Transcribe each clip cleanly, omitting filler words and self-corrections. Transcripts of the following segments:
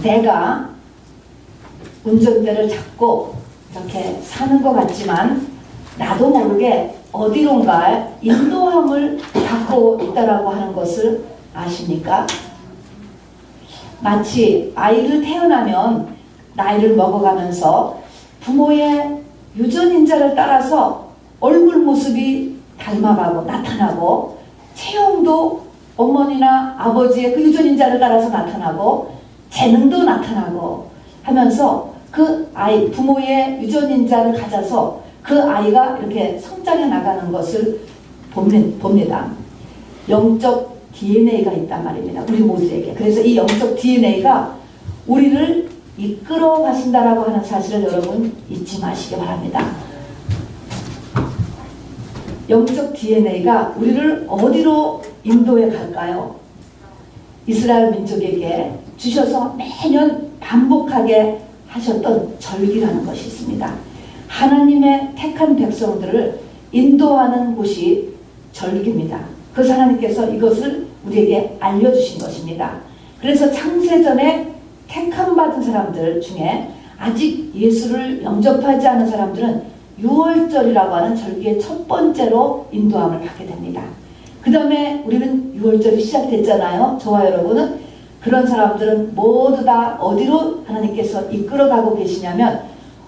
내가 운전대를 잡고 이렇게 사는 것 같지만 나도 모르게 어디론가 인도함을 받고 있다라고 하는 것을 아십니까? 마치 아이를 태어나면 나이를 먹어가면서 부모의 유전인자를 따라서 얼굴 모습이 닮아가고 나타나고 체형도 어머니나 아버지의 그 유전인자를 따라서 나타나고 재능도 나타나고 하면서 그 아이, 부모의 유전인자를 가져서 그 아이가 이렇게 성장해 나가는 것을 봅니다. 영적 DNA가 있단 말입니다. 우리 모두에게. 그래서 이 영적 DNA가 우리를 이끌어 가신다라고 하는 사실을 여러분 잊지 마시기 바랍니다. 영적 DNA가 우리를 어디로 인도해 갈까요? 이스라엘 민족에게 주셔서 매년 반복하게 하셨던 절기라는 것이 있습니다. 하나님의 택한 백성들을 인도하는 곳이 절기입니다. 그래서 하나님께서 이것을 우리에게 알려주신 것입니다. 그래서 창세전에 택함받은 사람들 중에 아직 예수를 영접하지 않은 사람들은 유월절이라고 하는 절기의 첫 번째로 인도함을 받게 됩니다. 그 다음에 우리는 유월절이 시작됐잖아요. 저와 여러분은. 그런 사람들은 모두 다 어디로 하나님께서 이끌어가고 계시냐면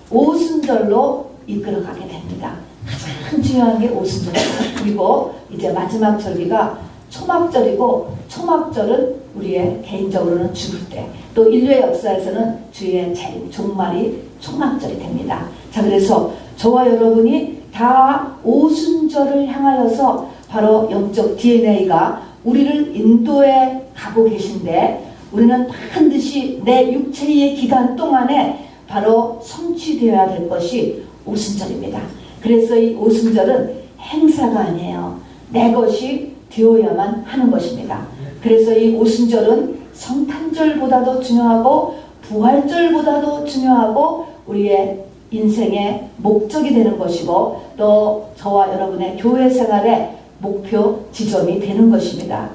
오순절로 이끌어가게 됩니다. 가장 중요한 게 오순절입니다. 그리고 이제 마지막 절기가 초막절이고, 초막절은 우리의 개인적으로는 죽을 때, 또 인류의 역사에서는 주의 재림, 종말이 초막절이 됩니다. 자, 그래서 저와 여러분이 다 오순절을 향하여서 바로 영적 DNA가 우리를 인도해 가고 계신데, 우리는 반드시 내 육체의 기간 동안에 바로 성취되어야 될 것이 오순절입니다. 그래서 이 오순절은 행사가 아니에요. 내 것이 되어야만 하는 것입니다. 그래서 이 오순절은 성탄절보다도 중요하고 부활절보다도 중요하고 우리의 인생의 목적이 되는 것이고, 또 저와 여러분의 교회 생활의 목표 지점이 되는 것입니다.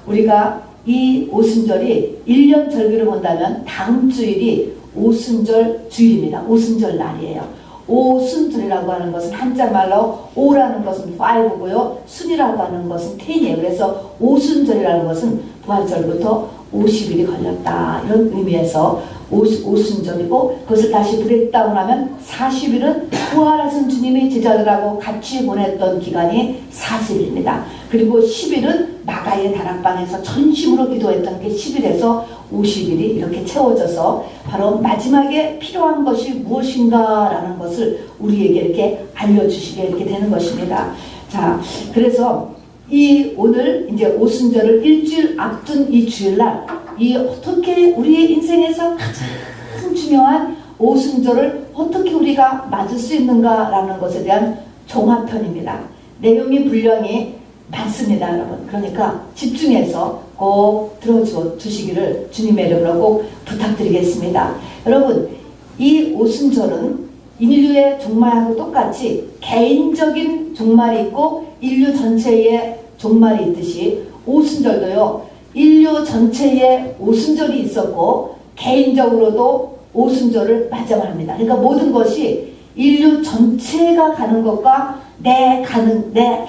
우리가 이 오순절이 1년 절기로 본다면 다음 주일이 오순절 주일입니다. 오순절 날이에요. 오순절이라고 하는 것은 한자말로 오라는 것은 5고요. 순이라고 하는 것은 10이에요. 그래서 오순절이라는 것은 부활절부터 50일이 걸렸다. 이런 의미에서 오순절이고, 그것을 다시 브레이크다운하면 40일은 부활하신 주님이 제자들하고 같이 보냈던 기간이 40일입니다. 그리고 10일은 마가의 다락방에서 전심으로 기도했던 게 10일에서 50일이 이렇게 채워져서 바로 마지막에 필요한 것이 무엇인가라는 것을 우리에게 이렇게 알려주시게 이렇게 되는 것입니다. 자, 그래서 이 오늘 이제 오순절을 일주일 앞둔 이 주일날, 이 어떻게 우리의 인생에서 가장 중요한 오순절을 어떻게 우리가 맞을 수 있는가라는 것에 대한 종합편입니다. 내용이 분량이 많습니다, 여러분. 그러니까 집중해서 꼭 들어주시기를 주님의 이름으로 꼭 부탁드리겠습니다. 여러분, 이 오순절은 인류의 종말하고 똑같이 개인적인 종말이 있고 인류 전체의 종말이 있듯이 오순절도요, 인류 전체에 오순절이 있었고 개인적으로도 오순절을 맞이합니다. 그러니까 모든 것이 인류 전체가 가는 것과 내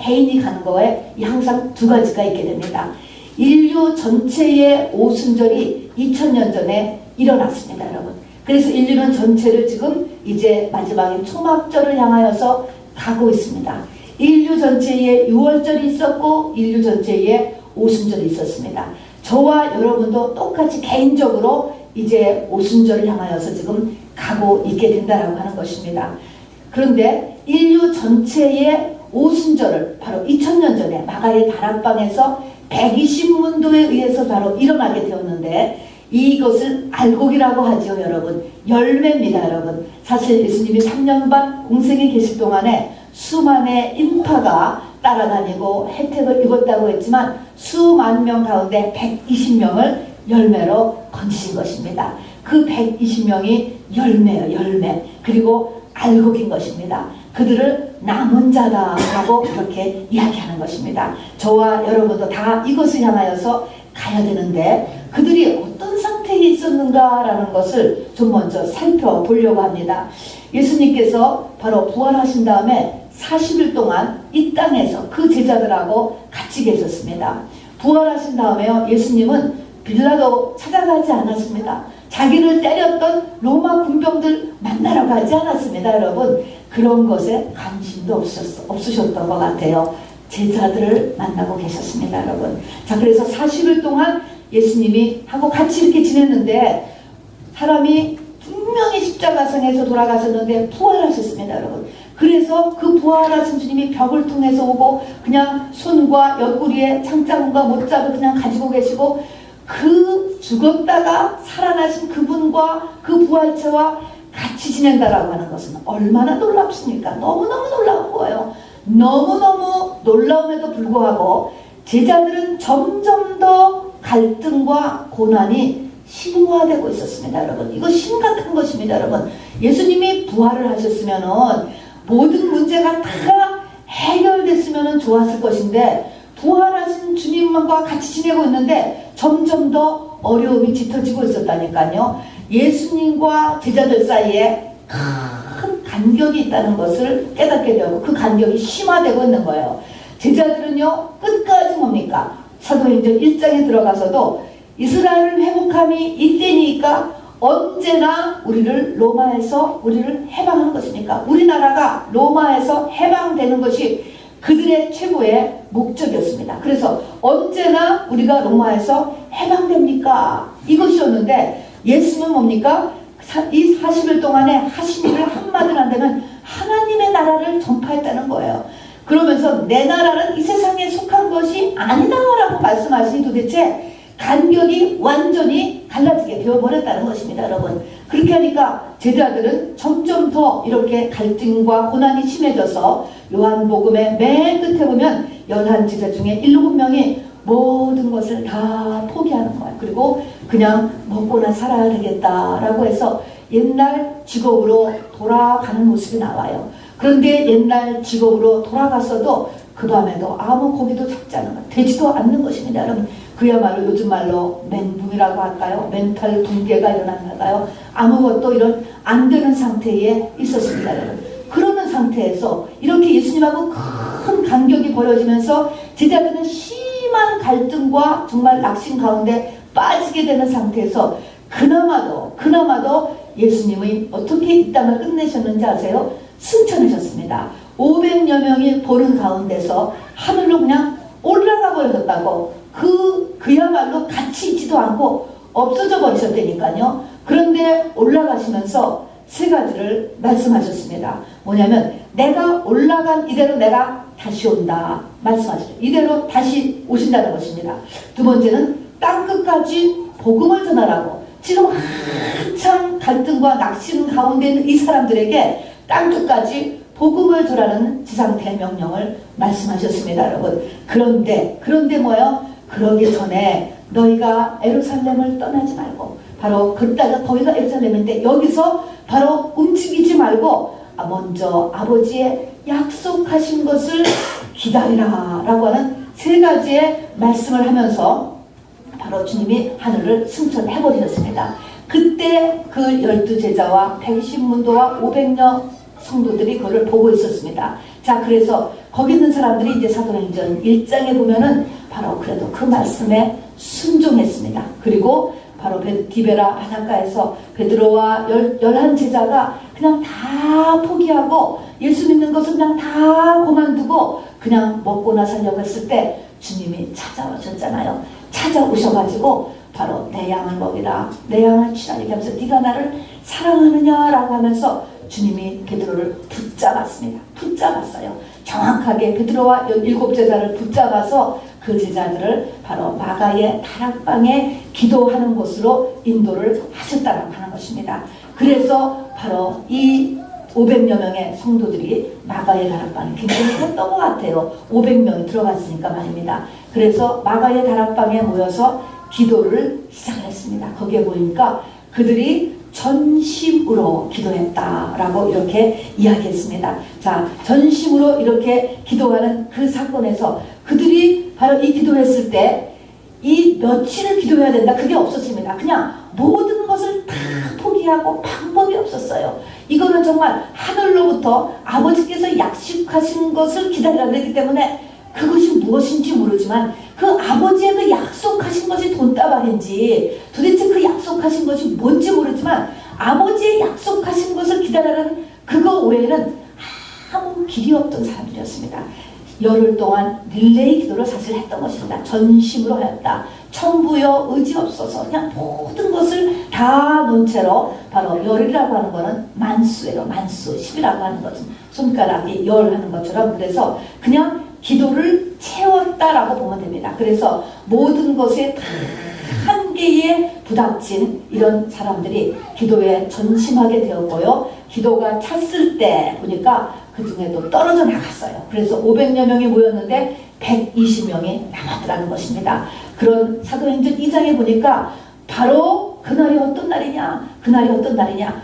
개인이 가는 거에 항상 두 가지가 있게 됩니다. 인류 전체의 오순절이 2000년 전에 일어났습니다, 여러분. 그래서 인류는 전체를 지금 이제 마지막에 초막절을 향하여서 가고 있습니다. 인류 전체에 유월절이 있었고 인류 전체에 오순절이 있었습니다. 저와 여러분도 똑같이 개인적으로 이제 오순절을 향하여서 지금 가고 있게 된다라고 하는 것입니다. 그런데 인류 전체의 오순절을 바로 2000년 전에 마가의 다락방에서 120문도에 의해서 바로 일어나게 되었는데, 이것을 알곡이라고 하죠, 여러분. 열매입니다, 여러분. 사실 예수님이 3년 반 공생에 계실 동안에 수만의 인파가 따라다니고 혜택을 입었다고 했지만 수만 명 가운데 120명을 열매로 건지신 것입니다. 그 120명이 열매예요, 열매. 그리고 알곡인 것입니다. 그들을 남은 자다라고 그렇게 이야기하는 것입니다. 저와 여러분도 다 이것을 향하여서 가야 되는데, 그들이 어떤 상태에 일이 있었는가라는 것을 좀 먼저 살펴보려고 합니다. 예수님께서 바로 부활하신 다음에 40일 동안 이 땅에서 그 제자들하고 같이 계셨습니다. 부활하신 다음에요, 예수님은 빌라도 찾아가지 않았습니다. 자기를 때렸던 로마 군병들 만나러 가지 않았습니다. 여러분, 그런 것에 관심도 없으셨던 것 같아요. 제자들을 만나고 계셨습니다. 여러분. 자, 그래서 40일 동안 예수님이 하고 같이 이렇게 지냈는데, 사람이 분명히 십자가상에서 돌아가셨는데 부활하셨습니다. 여러분. 그래서 그 부활하신 주님이 벽을 통해서 오고 그냥 손과 옆구리에 창자국과 못자를 그냥 가지고 계시고, 그 죽었다가 살아나신 그분과 그 부활체와 같이 지낸다라고 하는 것은 얼마나 놀랍습니까? 너무너무 놀라운 거예요. 너무너무 놀라움에도 불구하고 제자들은 점점 더 갈등과 고난이 심화되고 있었습니다. 여러분, 이거 심각한 것입니다. 여러분, 예수님이 부활을 하셨으면은 모든 문제가 다 해결됐으면 좋았을 것인데, 부활하신 주님과 같이 지내고 있는데 점점 더 어려움이 짙어지고 있었다니까요. 예수님과 제자들 사이에 큰 간격이 있다는 것을 깨닫게 되고, 그 간격이 심화되고 있는 거예요. 제자들은요, 끝까지 뭡니까? 사도행전 1장에 들어가서도 이스라엘을 회복함이 이때니까 언제나 우리를 로마에서 우리를 해방하는 것입니까? 우리나라가 로마에서 해방되는 것이 그들의 최고의 목적이었습니다. 그래서 언제나 우리가 로마에서 해방됩니까? 이것이었는데, 예수는 뭡니까? 이 40일 동안에 하신 일을 한마디로 한다면 하나님의 나라를 전파했다는 거예요. 그러면서 내 나라는 이 세상에 속한 것이 아니다라고 말씀하시니 도대체 간격이 완전히 달라지게 되어버렸다는 것입니다. 여러분, 그렇게 하니까 제자들은 점점 더 이렇게 갈등과 고난이 심해져서 요한복음의 맨 끝에 보면 11제자 중에 7명이 모든 것을 다 포기하는 거예요. 그리고 그냥 먹고나 살아야 되겠다라고 해서 옛날 직업으로 돌아가는 모습이 나와요. 그런데 옛날 직업으로 돌아갔어도 그 밤에도 아무 고기도 잡지 않은 것, 되지도 않는 것입니다. 여러분, 그야말로 요즘 말로 멘붕이라고 할까요? 멘탈 붕괴가 일어났나요? 아무것도 이런 안 되는 상태에 있었습니다. 여러분. 그러는 상태에서 이렇게 예수님하고 큰 간격이 벌어지면서 제자들은 심한 갈등과 정말 낙심 가운데 빠지게 되는 상태에서 그나마도 예수님이 어떻게 이 땅을 끝내셨는지 아세요? 승천하셨습니다. 500여 명이 보는 가운데서 하늘로 그냥 올라가 버려졌다고, 그야말로 같이 있지도 않고 없어져 버리셨다니까요. 그런데 올라가시면서 세 가지를 말씀하셨습니다. 뭐냐면, 내가 올라간 이대로 내가 다시 온다 말씀하셨죠. 이대로 다시 오신다는 것입니다. 두 번째는 땅끝까지 복음을 전하라고, 지금 한참 갈등과 낙심 가운데 있는 이 사람들에게 땅끝까지 복음을 전하는 지상 대명령을 말씀하셨습니다. 여러분, 그런데 뭐예요? 그러기 전에 너희가 예루살렘을 떠나지 말고, 바로 그때가 거기가 예루살렘인데 여기서 바로 움직이지 말고 먼저 아버지의 약속하신 것을 기다리라 라고 하는 세 가지의 말씀을 하면서 바로 주님이 하늘을 승천해버리셨습니다. 그때 그 12제자와 120문도와 500여 성도들이 그걸 보고 있었습니다. 자, 그래서 거기 있는 사람들이 이제 사도행전 1장에 보면은 바로 그래도 그 말씀에 순종했습니다. 그리고 바로 디베라 바닷가에서 베드로와 11제자가 그냥 다 포기하고 예수 믿는 것을 그냥 다 그만두고 그냥 먹고나 살려고 했을 때 주님이 찾아오셨잖아요. 찾아오셔가지고 바로 내 양을 먹이라, 내 양을 취하라 하면서 네가 나를 사랑하느냐라고 하면서 주님이 베드로를 붙잡았어요. 정확하게 베드로와 7제자를 붙잡아서 그 제자들을 바로 마가의 다락방에 기도하는 곳으로 인도를 하셨다고 하는 것입니다. 그래서 바로 이 500여 명의 성도들이 마가의 다락방에 굉장히 컸던 것 같아요. 500명이 들어갔으니까 말입니다. 그래서 마가의 다락방에 모여서 기도를 시작을 했습니다. 거기에 보니까 그들이 전심으로 기도했다라고 이렇게 이야기했습니다. 자, 전심으로 이렇게 기도하는 그 사건에서 그들이 바로 이 기도했을 때 이 며칠을 기도해야 된다, 그게 없었습니다. 그냥 모든 것을 다 포기하고 방법이 없었어요. 이거는 정말 하늘로부터 아버지께서 약속하신 것을 기다리라고 했기 때문에 그것이 무엇인지 모르지만 그 아버지의 그 약속하신 것이 돈다발인지 도대체 그 약속하신 것이 뭔지 모르지만 아버지의 약속하신 것을 기다리라는 그거 외에는 아무 길이 없던 사람들이었습니다. 열흘 동안 릴레이 기도를 사실 했던 것입니다. 전심으로 하였다. 천부여 의지 없어서 그냥 모든 것을 다 놓은 채로, 바로 열이라고 하는 것은 만수예요. 만수. 10이라고 하는 것은 손가락이 열 하는 것처럼, 그래서 그냥 기도를 채웠다라고 보면 됩니다. 그래서 모든 것에 다 한계에 부닥친 이런 사람들이 기도에 전심하게 되었고요. 기도가 찼을 때 보니까 그 중에도 떨어져 나갔어요. 그래서 500여 명이 모였는데 120명이 남았더라는 것입니다. 그런 사도행전 2장에 보니까 바로 그날이 어떤 날이냐, 그날이 어떤 날이냐,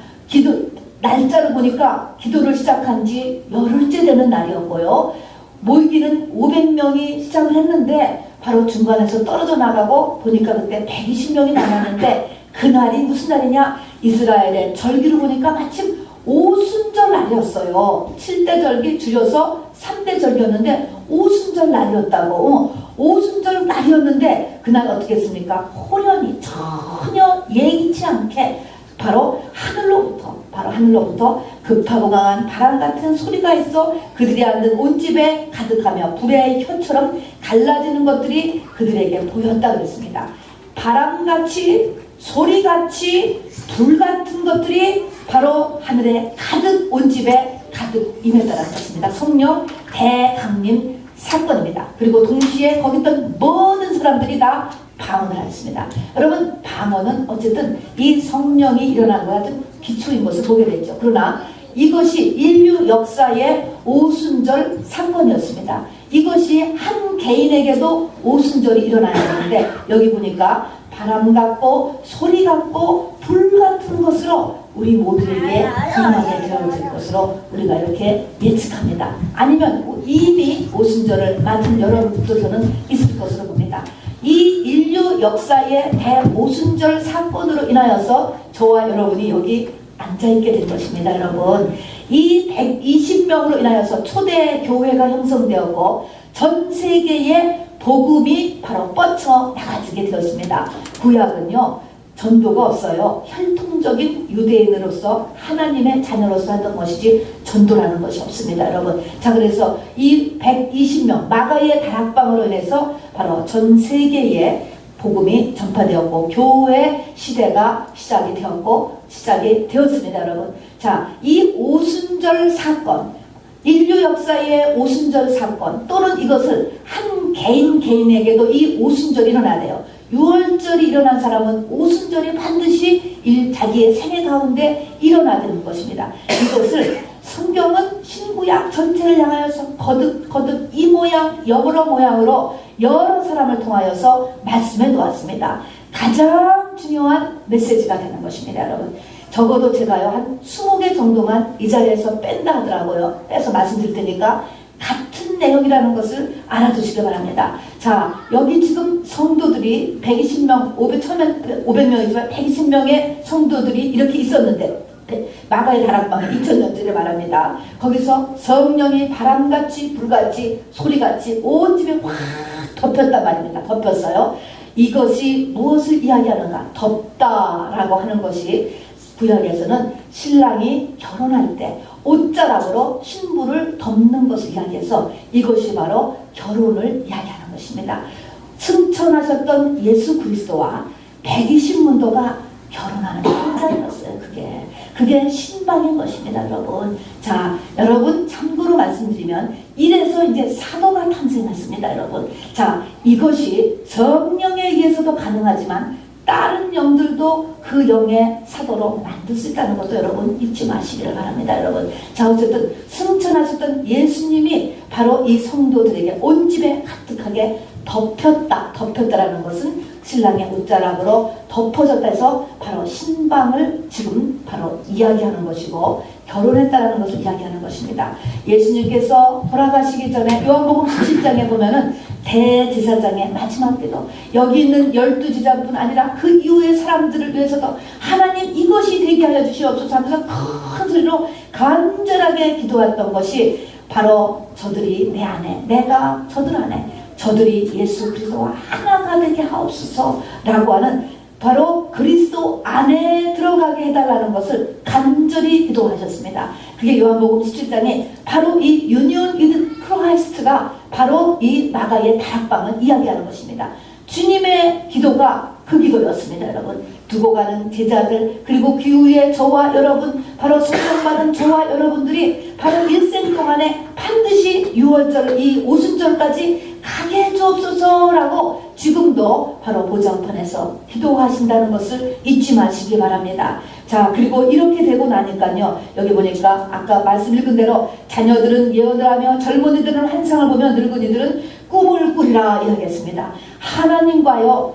날짜를 보니까 기도를 시작한 지 열흘째 되는 날이었고요. 모이기는 500명이 시작을 했는데 바로 중간에서 떨어져 나가고 보니까 그때 120명이 남았는데, 그날이 무슨 날이냐, 이스라엘의 절기로 보니까 마침 오순절 날이었어요. 7대 절기 줄여서 3대 절기였는데 오순절 날이었다고. 오순절 날이었는데 그날 어떻게 했습니까? 호련히 전혀 예기치 않게 바로 하늘로부터 급하고 강한 바람 같은 소리가 있어 그들이 앉은 온 집에 가득하며 불의 혀처럼 갈라지는 것들이 그들에게 보였다 그랬습니다. 바람같이, 소리같이, 불 같은 것들이 바로 하늘에 가득, 온 집에 가득 임했다는 것입니다. 성령 대강림 사건입니다. 그리고 동시에 거기 있던 모든 사람들이 다 방언을 했습니다. 여러분, 방언은 어쨌든 이 성령이 일어나는 것과 같은 기초인 것을 보게 됐죠. 그러나 이것이 인류 역사의 오순절 사건이었습니다. 이것이 한 개인에게도 오순절이 일어나는데, 여기 보니까 바람 같고 소리 같고 불 같은 것으로 우리 모두에게 임하게 되어질 것으로 우리가 이렇게 예측합니다. 아니면 이미 오순절을 맞은 여러분들은 있을 것으로 봅니다. 이 인류 역사의 대오순절 사건으로 인하여서 저와 여러분이 여기 앉아있게 된 것입니다. 여러분, 이 120명으로 인하여서 초대 교회가 형성되었고 전 세계의 복음이 바로 뻗쳐 나가지게 되었습니다. 구약은요, 전도가 없어요. 혈통적인 유대인으로서 하나님의 자녀로서 하던 것이지 전도라는 것이 없습니다. 여러분, 자, 그래서 이 120명 마가의 다락방으로 인해서 바로 전 세계에 복음이 전파되었고 교회 시대가 시작이 되었습니다. 여러분, 자, 이 오순절 사건, 인류 역사의 오순절 사건, 또는 이것을 한 개인에게도 이 오순절이 일어나야 돼요. 6월절이 일어난 사람은 오순절이 반드시 자기의 생애 가운데 일어나야 되는 것입니다. 이것을 성경은 신구약 전체를 향하여서 거듭 이 모양 여러 모양으로 여러 사람을 통하여서 말씀해 놓았습니다. 가장 중요한 메시지가 되는 것입니다. 여러분, 적어도 제가요 한 20개 정도만 이 자리에서 뺀다 하더라고요. 빼서 말씀드릴 테니까 같은 내용이라는 것을 알아두시기 바랍니다. 자, 여기 지금 성도들이 120명, 500명이지만 120명의 성도들이 이렇게 있었는데, 마가의 다락방에 2000년째를 말합니다. 거기서 성령이 바람같이 불같이 소리같이 온 집에 확 덮였단 말입니다. 덮였어요. 이것이 무엇을 이야기하는가? 덮다라고 하는 것이 구약에서는 신랑이 결혼할 때 옷자락으로 신부를 덮는 것을 이야기해서 이것이 바로 결혼을 이야기하는 것입니다. 승천하셨던 예수 그리스도와 120문도가 결혼하는 현장이었어요. 그게 신방인 것입니다. 여러분, 자, 여러분 참고로 말씀드리면 이래서 이제 사도가 탄생했습니다. 여러분, 자, 이것이 성령에 의해서도 가능하지만 다른 영들도 그 영의 사도로 만들 수 있다는 것도 여러분 잊지 마시기를 바랍니다. 여러분, 자, 어쨌든 승천하셨던 예수님이 바로 이 성도들에게 온 집에 가득하게 덮였다라는 것은 신랑의 옷자락으로 덮어졌다 해서 바로 신방을 지금 바로 이야기하는 것이고 결혼했다라는 것을 이야기하는 것입니다. 예수님께서 돌아가시기 전에 요한복음 17장에 보면은 대제사장의 마지막 기도, 여기 있는 12제자뿐 아니라 그 이후의 사람들을 위해서도 하나님 이것이 되게 하여 주시옵소서 하면서 큰 소리로 간절하게 기도했던 것이 바로 저들이 내 안에, 내가 저들 안에, 저들이 예수 그리스도와 하나가 되게 하옵소서 라고 하는, 바로 그리스도 안에 들어가게 해달라는 것을 간절히 기도하셨습니다. 그게 요한복음 17장에 바로 이 유니온 위드 크라이스트가 바로 이 마가의 다락방을 이야기하는 것입니다. 주님의 기도가 그 기도였습니다. 여러분, 두고 가는 제자들, 그리고 기후에 저와 여러분, 바로 성령받은 저와 여러분들이 바로 일생 동안에 반드시 6월절, 이 오순절까지 가게 해주옵소서라고 지금도 바로 보장판에서 기도하신다는 것을 잊지 마시기 바랍니다. 자, 그리고 이렇게 되고 나니까요, 여기 보니까 아까 말씀 읽은 대로 자녀들은 예언을 하며 젊은이들은 환상을 보며 늙은이들은 꿈을 꾸리라 이야기했습니다.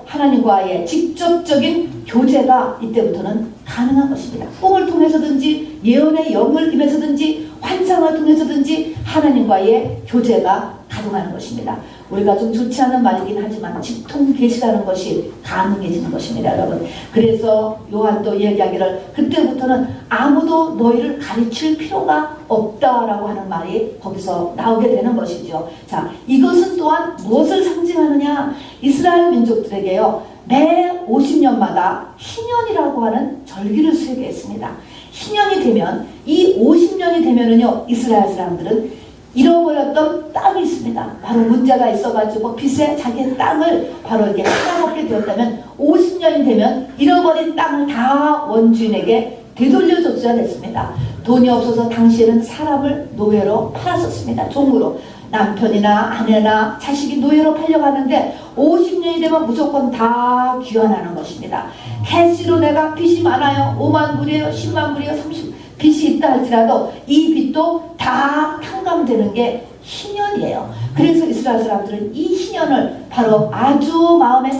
하나님과의 직접적인 교제가 이때부터는 가능한 것입니다. 꿈을 통해서든지 예언의 영을 입에서든지 환상을 통해서든지 하나님과의 교제가 가능한 것입니다. 우리가 좀 좋지 않은 말이긴 하지만 직통 계시라는 것이 가능해지는 것입니다, 여러분. 그래서 요한도 얘기하기를 그때부터는 아무도 너희를 가르칠 필요가 없다라고 하는 말이 거기서 나오게 되는 것이죠. 자, 이것은 또한 무엇을 상징하느냐? 이스라엘 민족들에게요, 매 50년마다 희년이라고 하는 절기를 수행해 했습니다. 희년이 되면, 이 50년이 되면은요, 이스라엘 사람들은 잃어버렸던 땅이 있습니다. 바로 문제가 있어가지고 빚에 자기의 땅을 바로 이렇게 팔아먹게 되었다면 50년이 되면 잃어버린 땅을 다 원주인에게 되돌려줬어야 됐습니다. 돈이 없어서 당시에는 사람을 노예로 팔았었습니다. 종으로. 남편이나 아내나 자식이 노예로 팔려가는데 50년이 되면 무조건 다 귀환하는 것입니다. 캐시로 내가 빚이 많아요. 5만 불이에요. 10만 불이에요. 30 빚이 있다 할지라도 이 빚도 다 탕감되는 게 희년이에요. 그래서 이스라엘 사람들은 이 희년을 바로 아주 마음에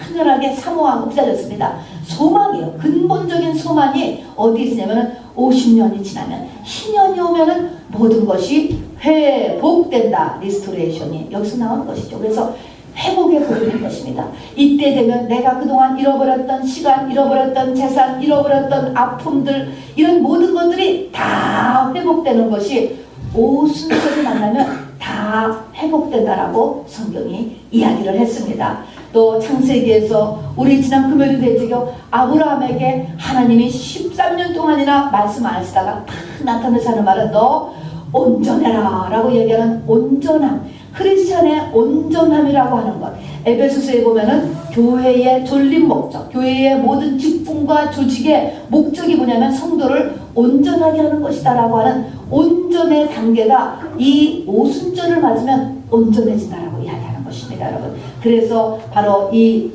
강렬하게 사모하고 기다렸습니다. 소망이에요. 근본적인 소망이 어디 있냐면 50년이 지나면, 희년이 오면은 모든 것이 회복된다. 리스토레이션이 여기서 나오는 것이죠. 그래서 회복에 보이는 것입니다. 이때 되면 내가 그동안 잃어버렸던 시간, 잃어버렸던 재산, 잃어버렸던 아픔들, 이런 모든 것들이 다 회복되는 것이 오순절이 만나면 다 회복된다라고 성경이 이야기를 했습니다. 또 창세기에서 우리 지난 금요일 대지교 아브라함에게 하나님이 13년 동안이나 말씀 안 하시다가 딱 나타나서 하는 말은 너 온전해라 라고 얘기하는 온전함, 크리스찬의 온전함이라고 하는 것. 에베소서에 보면은 교회의 존립 목적, 교회의 모든 직분과 조직의 목적이 뭐냐면 성도를 온전하게 하는 것이다 라고 하는 온전의 단계가 이 오순절을 맞으면 온전해진다라고 이야기하는 것입니다, 여러분. 그래서 바로 이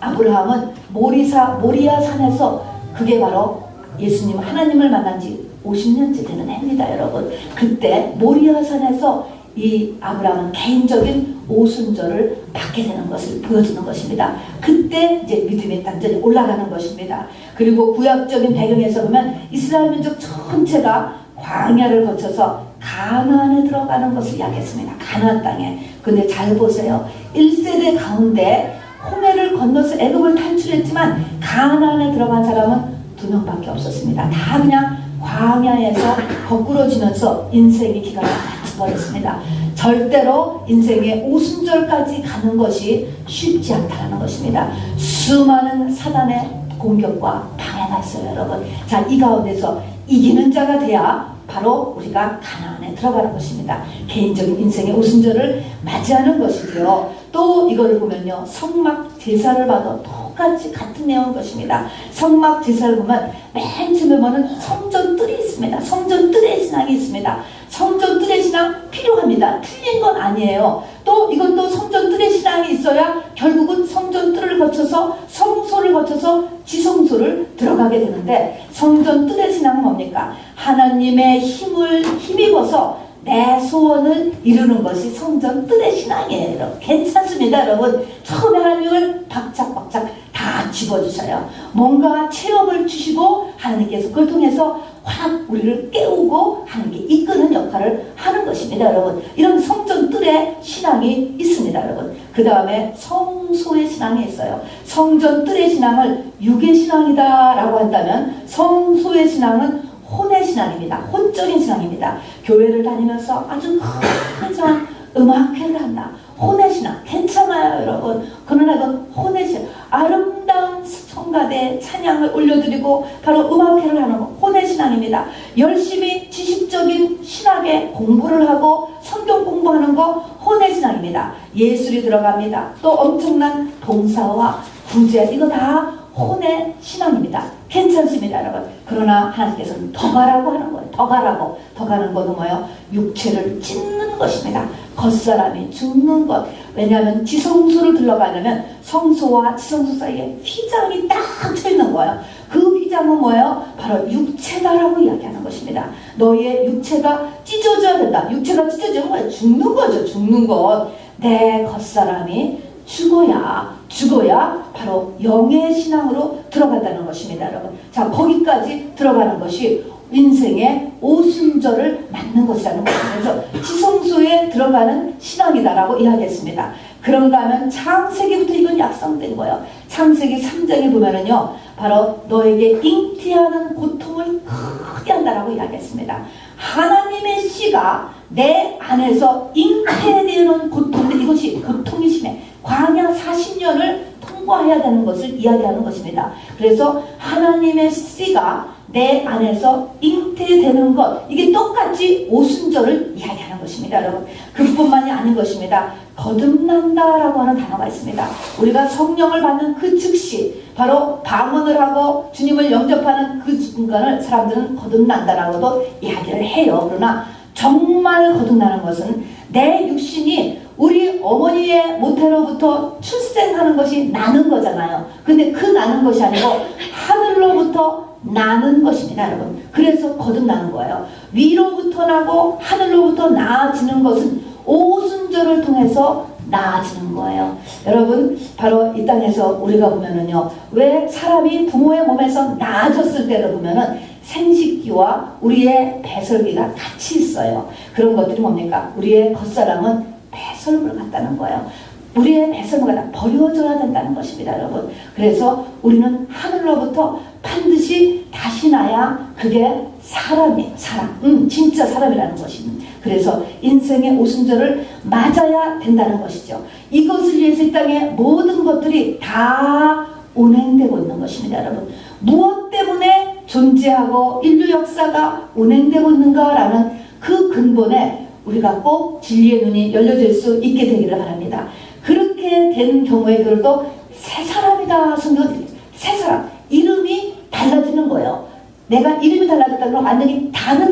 아브라함은 모리아 산에서, 그게 바로 예수님 하나님을 만난 지 50년째 되는 해입니다, 여러분. 그때 모리아 산에서 이 아브라함은 개인적인 오순절을 받게 되는 것을 보여주는 것입니다. 그때 이제 믿음의 단전이 올라가는 것입니다. 그리고 구약적인 배경에서 보면 이스라엘 민족 전체가 광야를 거쳐서 가나안에 들어가는 것을 이야기했습니다. 가나안 땅에. 근데 잘 보세요. 1세대 가운데 홍해를 건너서 애굽을 탈출했지만 가나안에 들어간 사람은 2명밖에 없었습니다. 다 그냥 광야에서 거꾸로 지면서 인생의 기간을 버렸습니다. 절대로 인생의 오순절까지 가는 것이 쉽지 않다는 것입니다. 수많은 사단의 공격과 방해가 있어요, 여러분. 자, 이 가운데서 이기는 자가 돼야 바로 우리가 가나안에 들어가는 것입니다. 개인적인 인생의 오순절을 맞이하는 것이고요. 또 이거를 보면요, 성막 제사를 봐도 똑같이 같은 내용인 것입니다. 성막 제사를 보면 맨 처음에 보면 성전 뜰이 있습니다. 성전 뜰의 신앙이 있습니다. 성전 뜰의 신앙 필요합니다. 틀린 건 아니에요. 또 이것도 성전 뜰의 신앙이 있어야 결국은 성전 뜰을 거쳐서 성소를 거쳐서 지성소를 들어가게 되는데, 성전 뜰의 신앙은 뭡니까? 하나님의 힘을 힘입어서 내 소원을 이루는 것이 성전 뜰의 신앙이에요. 여러분. 괜찮습니다, 여러분. 처음에 하나님을 박착박착 다 집어주셔요. 뭔가 체험을 주시고 하나님께서 그걸 통해서 확 우리를 깨우고 하나님께 이끄는 역할을 하는 것입니다, 여러분. 이런 성전 뜰의 뜰의 신앙이 있습니다, 여러분. 그 다음에 성소의 신앙이 있어요. 성전 뜰의 신앙을 육의 신앙이다라고 한다면 성소의 신앙은 혼의 신앙입니다. 혼적인 신앙입니다. 교회를 다니면서 아주 큰 음악회를 한다. 혼의 신앙 괜찮아요, 여러분. 그러나 그 혼의 신앙, 아름다운 성가대 찬양을 올려드리고 바로 음악회를 하는 거 혼의 신앙입니다. 열심히 지식적인 신학의 공부를 하고 성경 공부하는 거 혼의 신앙입니다. 예술이 들어갑니다. 또 엄청난 봉사와 구제, 이거 다 혼의 신앙입니다. 괜찮습니다, 여러분. 그러나 하나님께서는 더 가라고 하는 거예요. 더 가라고. 더 가는 것은 뭐예요? 육체를 찢는 것입니다. 겉사람이 죽는 것. 왜냐하면 지성소를 들어가려면 성소와 지성소 사이에 휘장이 딱 쳐있는 거예요. 그 휘장은 뭐예요? 바로 육체다라고 이야기하는 것입니다. 너희의 육체가 찢어져야 된다. 육체가 찢어지는 거예요. 죽는 거죠. 죽는 것. 내 겉사람이 죽어야 바로 영의 신앙으로 들어간다는 것입니다, 여러분. 자, 거기까지 들어가는 것이 인생의 오순절을 맞는 것이라는 것입니다. 그래서 지성소에 들어가는 신앙이다라고 이야기했습니다. 그런가 하면 창세기부터 이건 약성된 거예요. 창세기 3장에 보면은요, 바로 너에게 잉태하는 고통을 크게 한다라고 이야기했습니다. 하나님의 씨가 내 안에서 잉태되는 고통인데 이것이 고통이 심해. 광야 40년을 통과해야 되는 것을 이야기하는 것입니다. 그래서 하나님의 씨가 내 안에서 잉태되는 것, 이게 똑같이 오순절을 이야기하는 것입니다, 여러분. 그뿐만이 아닌 것입니다. 거듭난다라고 하는 단어가 있습니다. 우리가 성령을 받는 그 즉시 바로 방언을 하고 주님을 영접하는 그 순간을 사람들은 거듭난다라고도 이야기를 해요. 그러나 정말 거듭나는 것은 내 육신이 우리 어머니의 모태로부터 출생하는 것이 나는 거잖아요. 근데 그 나는 것이 아니고 하늘로부터 나는 것입니다, 여러분. 그래서 거듭나는 거예요. 위로부터 나고 하늘로부터 나아지는 것은 오순절을 통해서 나아지는 거예요. 여러분, 바로 이 땅에서 우리가 보면은요, 왜 사람이 부모의 몸에서 나아졌을 때를 보면은 생식기와 우리의 배설기가 같이 있어요. 그런 것들이 뭡니까? 우리의 겉사람은 배설물을 갖다는 거예요. 우리의 배설물가 다 버려져야 된다는 것입니다, 여러분. 그래서 우리는 하늘로부터 반드시 다시 나야 그게 사람이에요. 사람. 진짜 사람이라는 것입니다. 그래서 인생의 오순절을 맞아야 된다는 것이죠. 이것을 위해서 이 땅의 모든 것들이 다 운행되고 있는 것입니다, 여러분. 무엇 때문에 존재하고 인류 역사가 운행되고 있는가라는 그 근본에 우리가 꼭 진리의 눈이 열려질 수 있게 되기를 바랍니다. 그렇게 된 경우에 그래도 새 사람이다. 성경 새 사람. 이름이 달라지는 거예요. 내가 이름이 달라졌다는 건 완전히 다른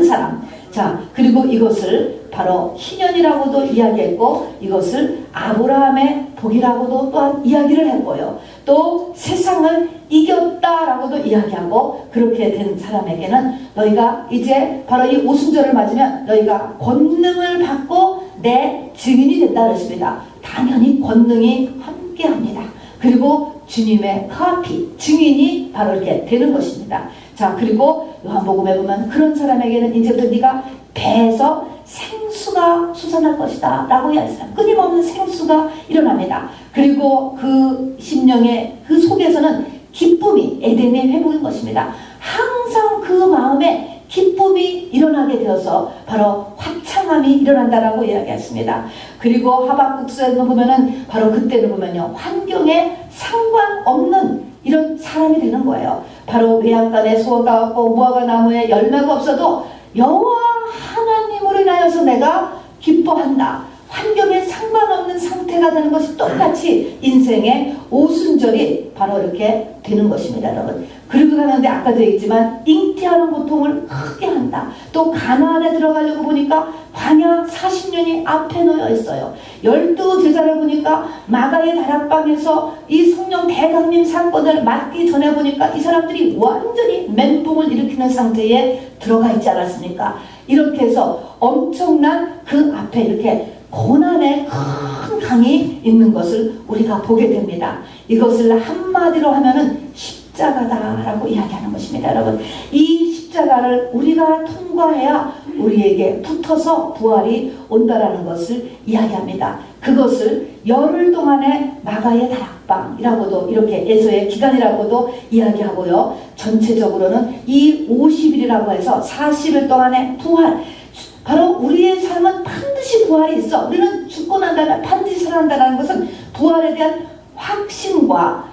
사람. 자, 그리고 이것을 바로 희년이라고도 이야기했고 이것을 아브라함의 복이라고도 또한 이야기를 했고요. 또 세상을 이겼다라고도 이야기하고 그렇게 된 사람에게는 너희가 이제 바로 이 오순절을 맞으면 너희가 권능을 받고 내 증인이 된다 그랬습니다. 당연히 권능이 함께합니다. 그리고 주님의 카피, 증인이 바로 이렇게 되는 것입니다. 자, 그리고 요한복음에 보면 그런 사람에게는 이제부터 네가 배에서 생수가 솟아날 것이다 라고 이야기했어요. 끊임없는 생수가 일어납니다. 그리고 그 심령의 그 속에서는 기쁨이 에덴의 회복인 것입니다. 항상 그 마음에 기쁨이 일어나게 되어서 바로 화창함이 일어난다라고 이야기했습니다. 그리고 하박국서에도 보면은 바로 그때를 보면요, 환경에 상관없는 이런 사람이 되는 거예요. 바로 외양간에 소가 없고 무화과 나무에 열매가 없어도 여호와 하나님으로 인하여서 내가 기뻐한다. 환경에 상관없는 상태가 되는 것이 똑같이 인생의 오순절이 바로 이렇게 되는 것입니다, 여러분. 그리고 가는데 아까도 얘기했지만 잉태하는 고통을 크게 한다. 또 가나안에 들어가려고 보니까 광야 40년이 앞에 놓여 있어요. 12제자를 보니까 마가의 다락방에서 이 성령 대강림 사건을 맡기 전에 보니까 이 사람들이 완전히 멘붕을 일으키는 상태에 들어가 있지 않았습니까? 이렇게 해서 엄청난 그 앞에 이렇게 고난의 큰 강이 있는 것을 우리가 보게 됩니다. 이것을 한마디로 하면은 십자가다라고 이야기하는 것입니다, 여러분. 이 십자가를 우리가 통과해야 우리에게 붙어서 부활이 온다라는 것을 이야기합니다. 그것을 열흘 동안의 마가의 다락방이라고도 이렇게 에서의 기간이라고도 이야기하고요. 전체적으로는 이 50일이라고 해서 40일 동안의 부활, 바로 우리의 삶은 반드시 부활이 있어. 우리는 죽고 난 다음에 반드시 살아난다는 것은 부활에 대한 확신과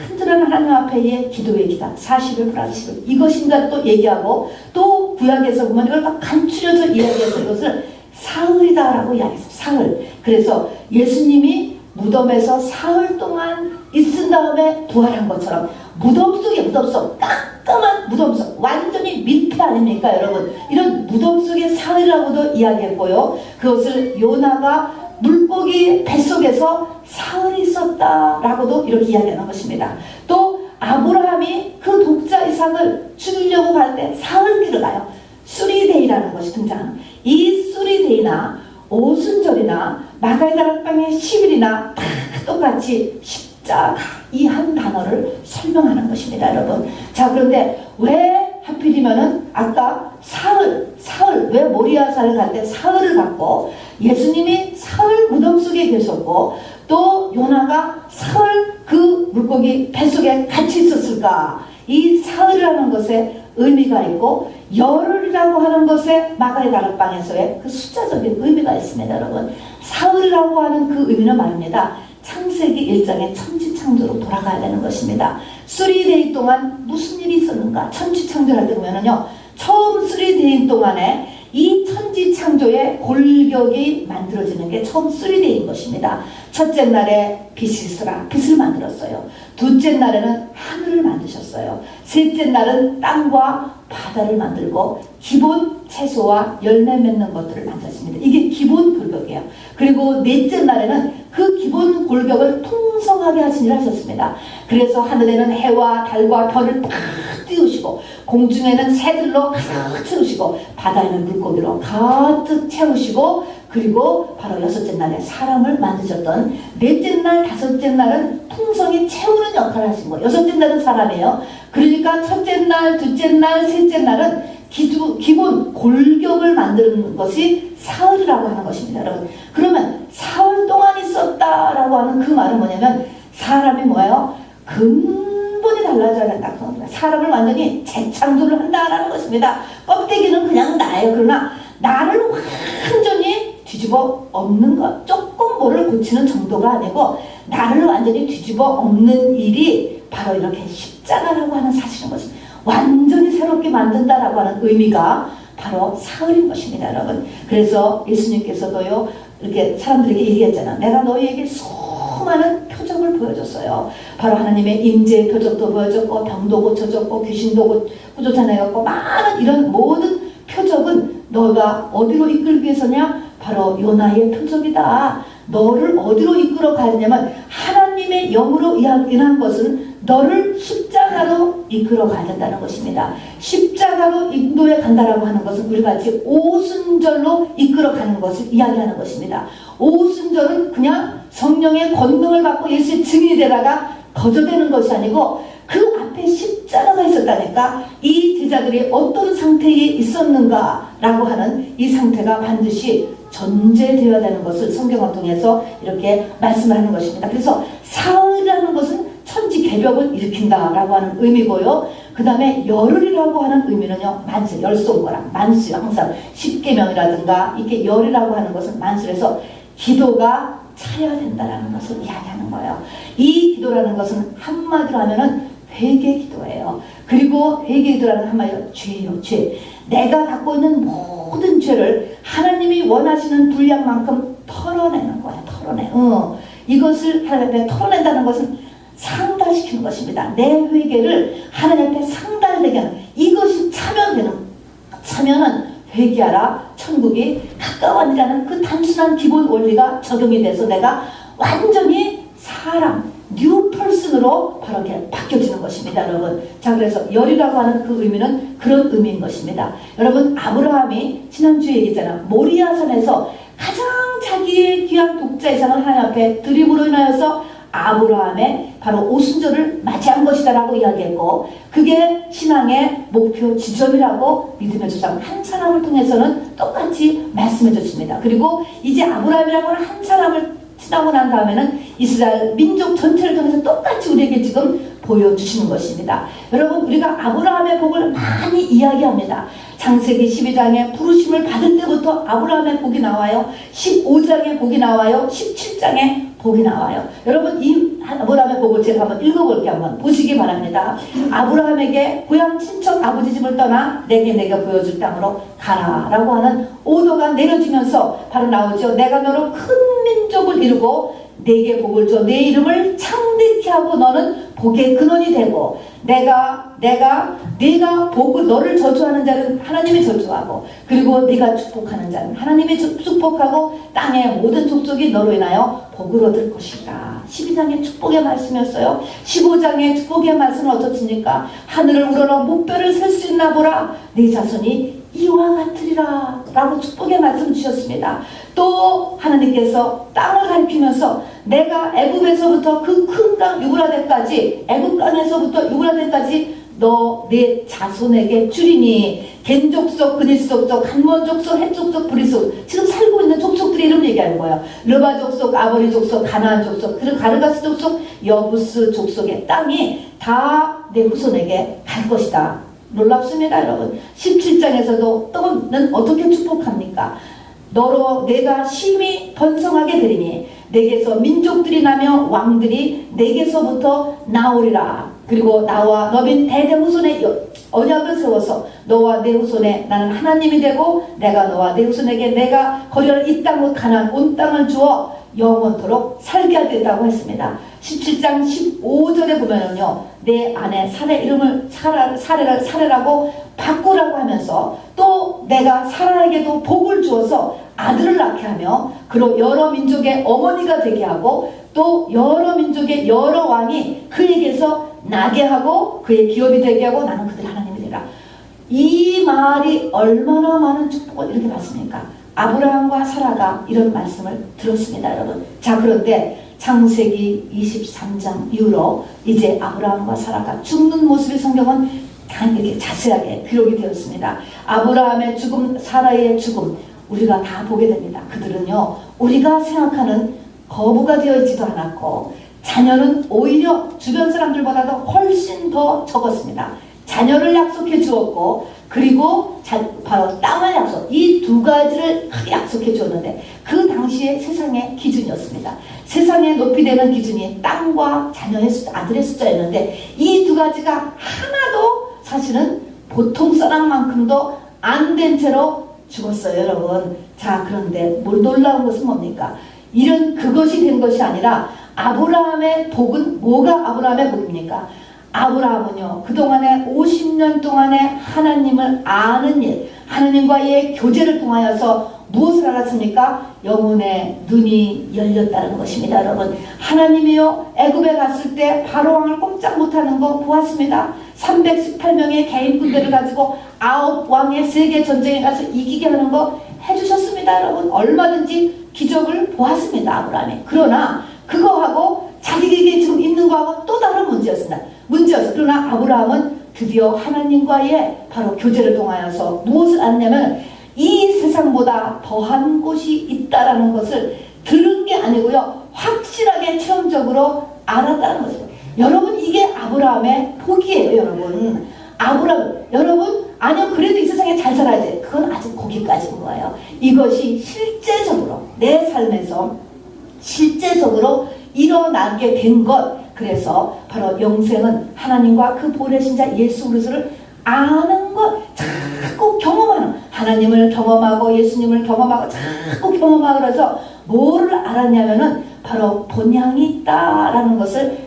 흔들한 하나님 앞에의 기도의 기간 40일 플러스 10일 이것인가 또 얘기하고, 또 구약에서 보면 이걸 막 간추려서 이야기해서 이것을 사흘이다라고 이야기했어요. 사흘. 그래서 예수님이 무덤에서 사흘 동안 있은 다음에 부활한 것처럼 무덤 속에 깜깜한 무덤 속, 완전히 민폐 아닙니까 여러분? 이런 무덤 속의 사흘이라고도 이야기했고요. 그것을 요나가 물고기 뱃속에서 사흘이 있었다라고도 이렇게 이야기하는 것입니다. 또 아브라함이 그 독자 이삭을 죽이려고 갈 때 사흘길을 가요. 수리데이라는 것이 등장합니다. 이 수리데이나 오순절이나 마가의 다락방의 10일이나 다 똑같이 십자가 이 한 단어를 설명하는 것입니다 여러분. 자, 그런데 왜 하필이면은 아까 사흘 왜 모리아사를 갈 때 사흘을 갔고, 예수님이 사흘 무덤 속에 계셨고, 또 요나가 사흘 그 물고기 뱃속에 같이 있었을까? 이 사흘이라는 것에 의미가 있고, 열흘이라고 하는 것에 마가의 다락방에서의 그 숫자적인 의미가 있습니다 여러분. 사흘이라고 하는 그 의미는 말입니다. 창세기 1장의 천지창조로 돌아가야 되는 것입니다. 3데이 동안 무슨 일이 있었는가? 천지창조를 보면은요, 처음 3데이 동안에 이 천지창조의 골격이 만들어지는 게 처음 3데이인 것입니다. 첫째 날에 빛이 있으라, 빛을 만들었어요. 둘째 날에는 하늘을 만드셨어요. 셋째 날은 땅과 바다를 만들고 기본 채소와 열매 맺는 것들을 만드셨습니다. 이게 기본 골격이에요. 그리고 넷째 날에는 그 기본 골격을 풍성하게 하시니라 하셨습니다. 그래서 하늘에는 해와 달과 별을 팍 띄우시고, 공중에는 새들로 가득 채우시고, 바다에는 물고기로 가득 채우시고, 그리고 바로 여섯째 날에 사람을 만드셨던, 넷째 날, 다섯째 날은 풍성히 채우는 역할을 하신 거예요. 여섯째 날은 사람이에요. 그러니까 첫째 날, 둘째 날, 셋째 날은 기본 골격을 만드는 것이 사흘이라고 하는 것입니다 여러분. 그러면 사흘 동안 있었다라고 하는 그 말은 뭐냐면, 사람이 뭐예요? 근본이 달라져야 된다. 사람을 완전히 재창조를 한다라는 것입니다. 껍데기는 그냥 나예요. 그러나 나를 완전히 뒤집어 엎는 것, 조금 뭐를 고치는 정도가 아니고 나를 완전히 뒤집어 엎는 일이 바로 이렇게 십자가라고 하는 사실인 것입니다. 완전히 새롭게 만든다라고 하는 의미가 바로 사흘인 것입니다 여러분. 그래서 예수님께서도요, 이렇게 사람들에게 얘기했잖아. 내가 너희에게 수많은 표적을 보여줬어요. 바로 하나님의 임재의 표적도 보여줬고, 병도 고쳐줬고, 귀신도 쫓아내었고, 많은 이런 모든 표적은 너가 어디로 이끌기 위해서냐? 바로 요나의 표적이다. 너를 어디로 이끌어 가느냐면, 하나님의 영으로 인한 것은 너를 십자가로 이끌어 가야 된다는 것입니다. 십자가로 인도에 간다라고 하는 것은 우리가 지금 오순절로 이끌어 가는 것을 이야기하는 것입니다. 오순절은 그냥 성령의 권능을 받고 예수의 증인이 되다가 거저되는 것이 아니고, 그 앞에 십자가가 있었다니까. 이 제자들이 어떤 상태에 있었는가라고 하는 이 상태가 반드시 전제되어야 되는 것을 성경을 통해서 이렇게 말씀을 하는 것입니다. 그래서 사흘이라는 것은 천지 개벽을 일으킨다라고 하는 의미고요. 그 다음에 열흘이라고 하는 의미는요, 만수, 열송거라, 만수, 항상 십계명이라든가 이렇게 열이라고 하는 것은 만수에서 기도가 차야 된다라는 것을 이야기하는 거예요. 이 기도라는 것은 한마디로 하면은 회개 기도예요. 그리고 회개 기도라는 한마디로 죄예요, 죄. 내가 갖고 있는 모든 죄를 하나님이 원하시는 분량만큼 털어내는 거야, 털어내. 이것을 하나님 앞에 털어낸다는 것은 상달시키는 것입니다. 내 회개를 하나님 앞에 상달되게 하는, 이것이 차면은 회개하라, 천국이 가까워니라는 그 단순한 기본 원리가 적용이 돼서 내가 완전히 사람, 뉴 퍼슨으로 바로 이렇게 바뀌어지는 것입니다 여러분. 자, 그래서 열이라고 하는 그 의미는 그런 의미인 것입니다. 여러분, 아브라함이 지난주에 얘기했잖아. 모리아산에서 가장 자기의 귀한 독자 이상을 하나님 앞에 드림으로 인하여서 아브라함의 바로 오순절을 맞이한 것이다라고 이야기했고, 그게 신앙의 목표 지점이라고 믿음의 조상 한 사람을 통해서는 똑같이 말씀해 줬습니다. 그리고 이제 아브라함이라고 하는 한 사람을 지나고 난 다음에는 이스라엘 민족 전체를 통해서 똑같이 우리에게 지금 보여주시는 것입니다. 여러분, 우리가 아브라함의 복을 많이 이야기합니다. 창세기 12장에 부르심을 받을 때부터 아브라함의 복이 나와요. 15장에 복이 나와요. 17장에 복이 나와요. 여러분, 이 아브라함의 복을 제가 한번 읽어볼게요. 한번 보시기 바랍니다. 아브라함에게 고향 친척 아버지 집을 떠나 내가 보여줄 땅으로 가라 라고 하는 오도가 내려지면서 바로 나오죠. 내가 너로 큰 민족을 이루고 내게 복을 줘 내 이름을 창대케 하고 너는 복의 근원이 되고 내가 복을 너를 저주하는 자는 하나님이 저주하고 그리고 네가 축복하는 자는 하나님이 축복하고 땅의 모든 족속이 너로 인하여 복을 얻을 것이다. 12장의 축복의 말씀이었어요. 15장의 축복의 말씀은 어떻습니까? 하늘을 우러러 목별을 셀 수 있나 보라. 네 자손이 이와 같으리라 라고 축복의 말씀 주셨습니다. 또 하나님께서 땅을 가리키면서 내가 애굽에서부터 그 큰 땅 유브라데까지 애굽 땅에서부터 유브라데까지 너 내 자손에게 주리니 겐 족속, 그니스 족속, 한몬 족속, 헷 족속, 브리 족 지금 살고 있는 족속들이 이름 얘기하는 거예요. 르바 족속, 아버리 족속, 가나안 족속, 그리고 가르가스 족속, 여부스 족속의 땅이 다 내 후손에게 갈 것이다. 놀랍습니다, 여러분. 17장에서도 또는 어떻게 축복합니까? 너로 내가 심히 번성하게 되리니 내게서 민족들이 나며 왕들이 내게서부터 나오리라. 그리고 나와 너빈 대대 후손의 언약을 세워서 너와 내 후손에 나는 하나님이 되고 내가 너와 내 후손에게 내가 거류하는 이 땅 곧 가나안 온 땅을 주어 영원토록 살게 하겠다고 했습니다. 17장 15절에 보면은요, 내 아내 사례 이름을 사례라고 바꾸라고 하면서 또 내가 사라에게도 복을 주어서 아들을 낳게 하며 그로 여러 민족의 어머니가 되게 하고 또 여러 민족의 여러 왕이 그에게서 나게 하고 그의 기업이 되게 하고 나는 그들 하나님이 되라. 이 말이 얼마나 많은 축복을 이렇게 받습니까? 아브라함과 사라가 이런 말씀을 들었습니다, 여러분. 자, 그런데 창세기 23장 이후로 이제 아브라함과 사라가 죽는 모습이 성경은 이렇게 자세하게 기록이 되었습니다. 아브라함의 죽음, 사라의 죽음 우리가 다 보게 됩니다. 그들은요, 우리가 생각하는 거부가 되어 있지도 않았고 자녀는 오히려 주변 사람들보다도 훨씬 더 적었습니다. 자녀를 약속해 주었고 그리고 바로 땅을 약속, 이 두 가지를 약속해 주었는데 그 당시에 세상의 기준이었습니다. 세상의 높이 되는 기준이 땅과 자녀의 숫자, 아들의 숫자였는데 이 두 가지가 하나도 사실은 보통 사람만큼도 안 된 채로 죽었어요, 여러분. 자, 그런데 놀라운 것은 뭡니까? 그것이 된 것이 아니라 아브라함의 복은 뭐가 아브라함의 복입니까? 아브라함은요, 그동안에 50년 동안에 하나님을 아는 일, 하나님과의 교제를 통하여서 무엇을 알았습니까? 영혼의 눈이 열렸다는 것입니다, 여러분. 하나님이요, 애굽에 갔을 때 바로왕을 꼼짝 못하는 거 보았습니다. 318명의 개인 군대를 가지고 9왕의 세계 전쟁에 가서 이기게 하는 거 해주셨습니다, 여러분. 얼마든지 기적을 보았습니다, 아브라함이. 그러나 그거하고 자기에게 지금 있는 거하고 또 다른 문제였습니다. 그러나 아브라함은 드디어 하나님과의 바로 교제를 통하여서 무엇을 알았냐면 이 세상보다 더한 곳이 있다라는 것을 들은 게 아니고요, 확실하게 체험적으로 알았다는 것입니다. 여러분, 이게 아브라함의 복이에요, 여러분. 여러분, 아니요, 그래도 이 세상에 잘 살아야지. 그건 아직 거기까지인 거예요. 이것이 실제적으로 내 삶에서 실제적으로 일어나게 된 것. 그래서 바로 영생은 하나님과 그 보내신 자 예수 그리스도를 아는 것, 자꾸 경험하는, 하나님을 경험하고 예수님을 경험하고 자꾸 경험하고 그래서 뭐를 알았냐면은 바로 본향이 있다라는 것을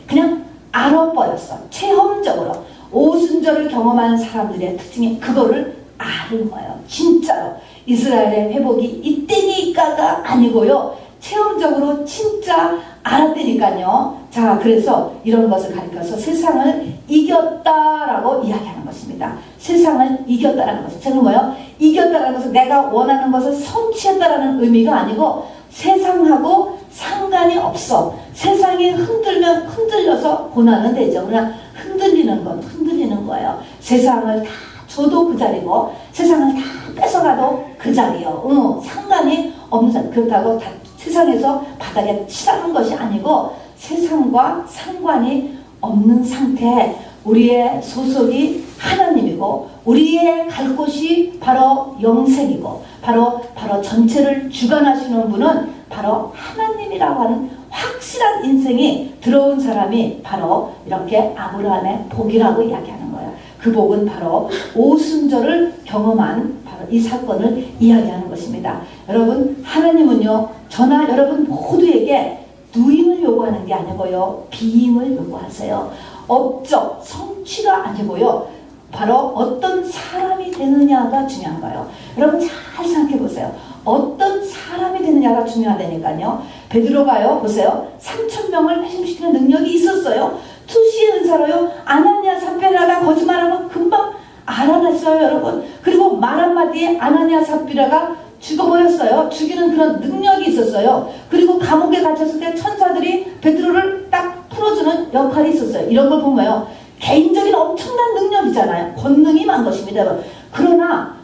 그냥 알아버렸어. 체험적으로 오순절을 경험하는 사람들의 특징이 그거를 아는 거예요. 진짜로 이스라엘의 회복이 이때니까가 아니고요, 체험적으로 진짜 알았다니까요. 자, 그래서 이런 것을 가리켜서 세상을 이겼다라고 이야기하는 것입니다. 세상을 이겼다라는 것은 저는 뭐예요? 이겼다라는 것은 내가 원하는 것을 성취했다라는 의미가 아니고 세상하고 상관이 없어. 세상이 흔들면 흔들려서 고난은 되죠. 그냥 흔들리는 건 흔들리는 거예요. 세상을 다 줘도 그 자리고 세상을 다 뺏어가도 그 자리요. 상관이 없는 자리. 그렇다고 다 세상에서 바닥에 치라는 것이 아니고 세상과 상관이 없는 상태에 우리의 소속이 하나님이고 우리의 갈 곳이 바로 영생이고 바로 전체를 주관하시는 분은 바로 하나님이라고 하는 확실한 인생이 들어온 사람이 바로 이렇게 아브라함의 복이라고 이야기하는 거예요. 그 복은 바로 오순절을 경험한 바로 이 사건을 이야기하는 것입니다. 여러분, 하나님은요, 저나 여러분 모두에게 누임을 요구하는 게 아니고요, 비임을 요구하세요. 업적, 성취가 아니고요, 바로 어떤 사람이 되느냐가 중요한 거예요. 여러분 잘 생각해 보세요. 어떤 사람이 되느냐가 중요하다니까요. 베드로가요, 보세요. 3,000명을 회심시키는 능력이 있었어요. 투시의 은사로요, 아나니아 삽비라가 거짓말하고 금방 알아냈어요, 여러분. 그리고 말 한마디에 아나니아 삽비라가 죽어버렸어요. 죽이는 그런 능력이 있었어요. 그리고 감옥에 갇혔을 때 천사들이 베드로를 딱 풀어주는 역할이 있었어요. 이런 걸 보면요, 개인적인 엄청난 능력이잖아요. 권능이 많은 것입니다. 그러나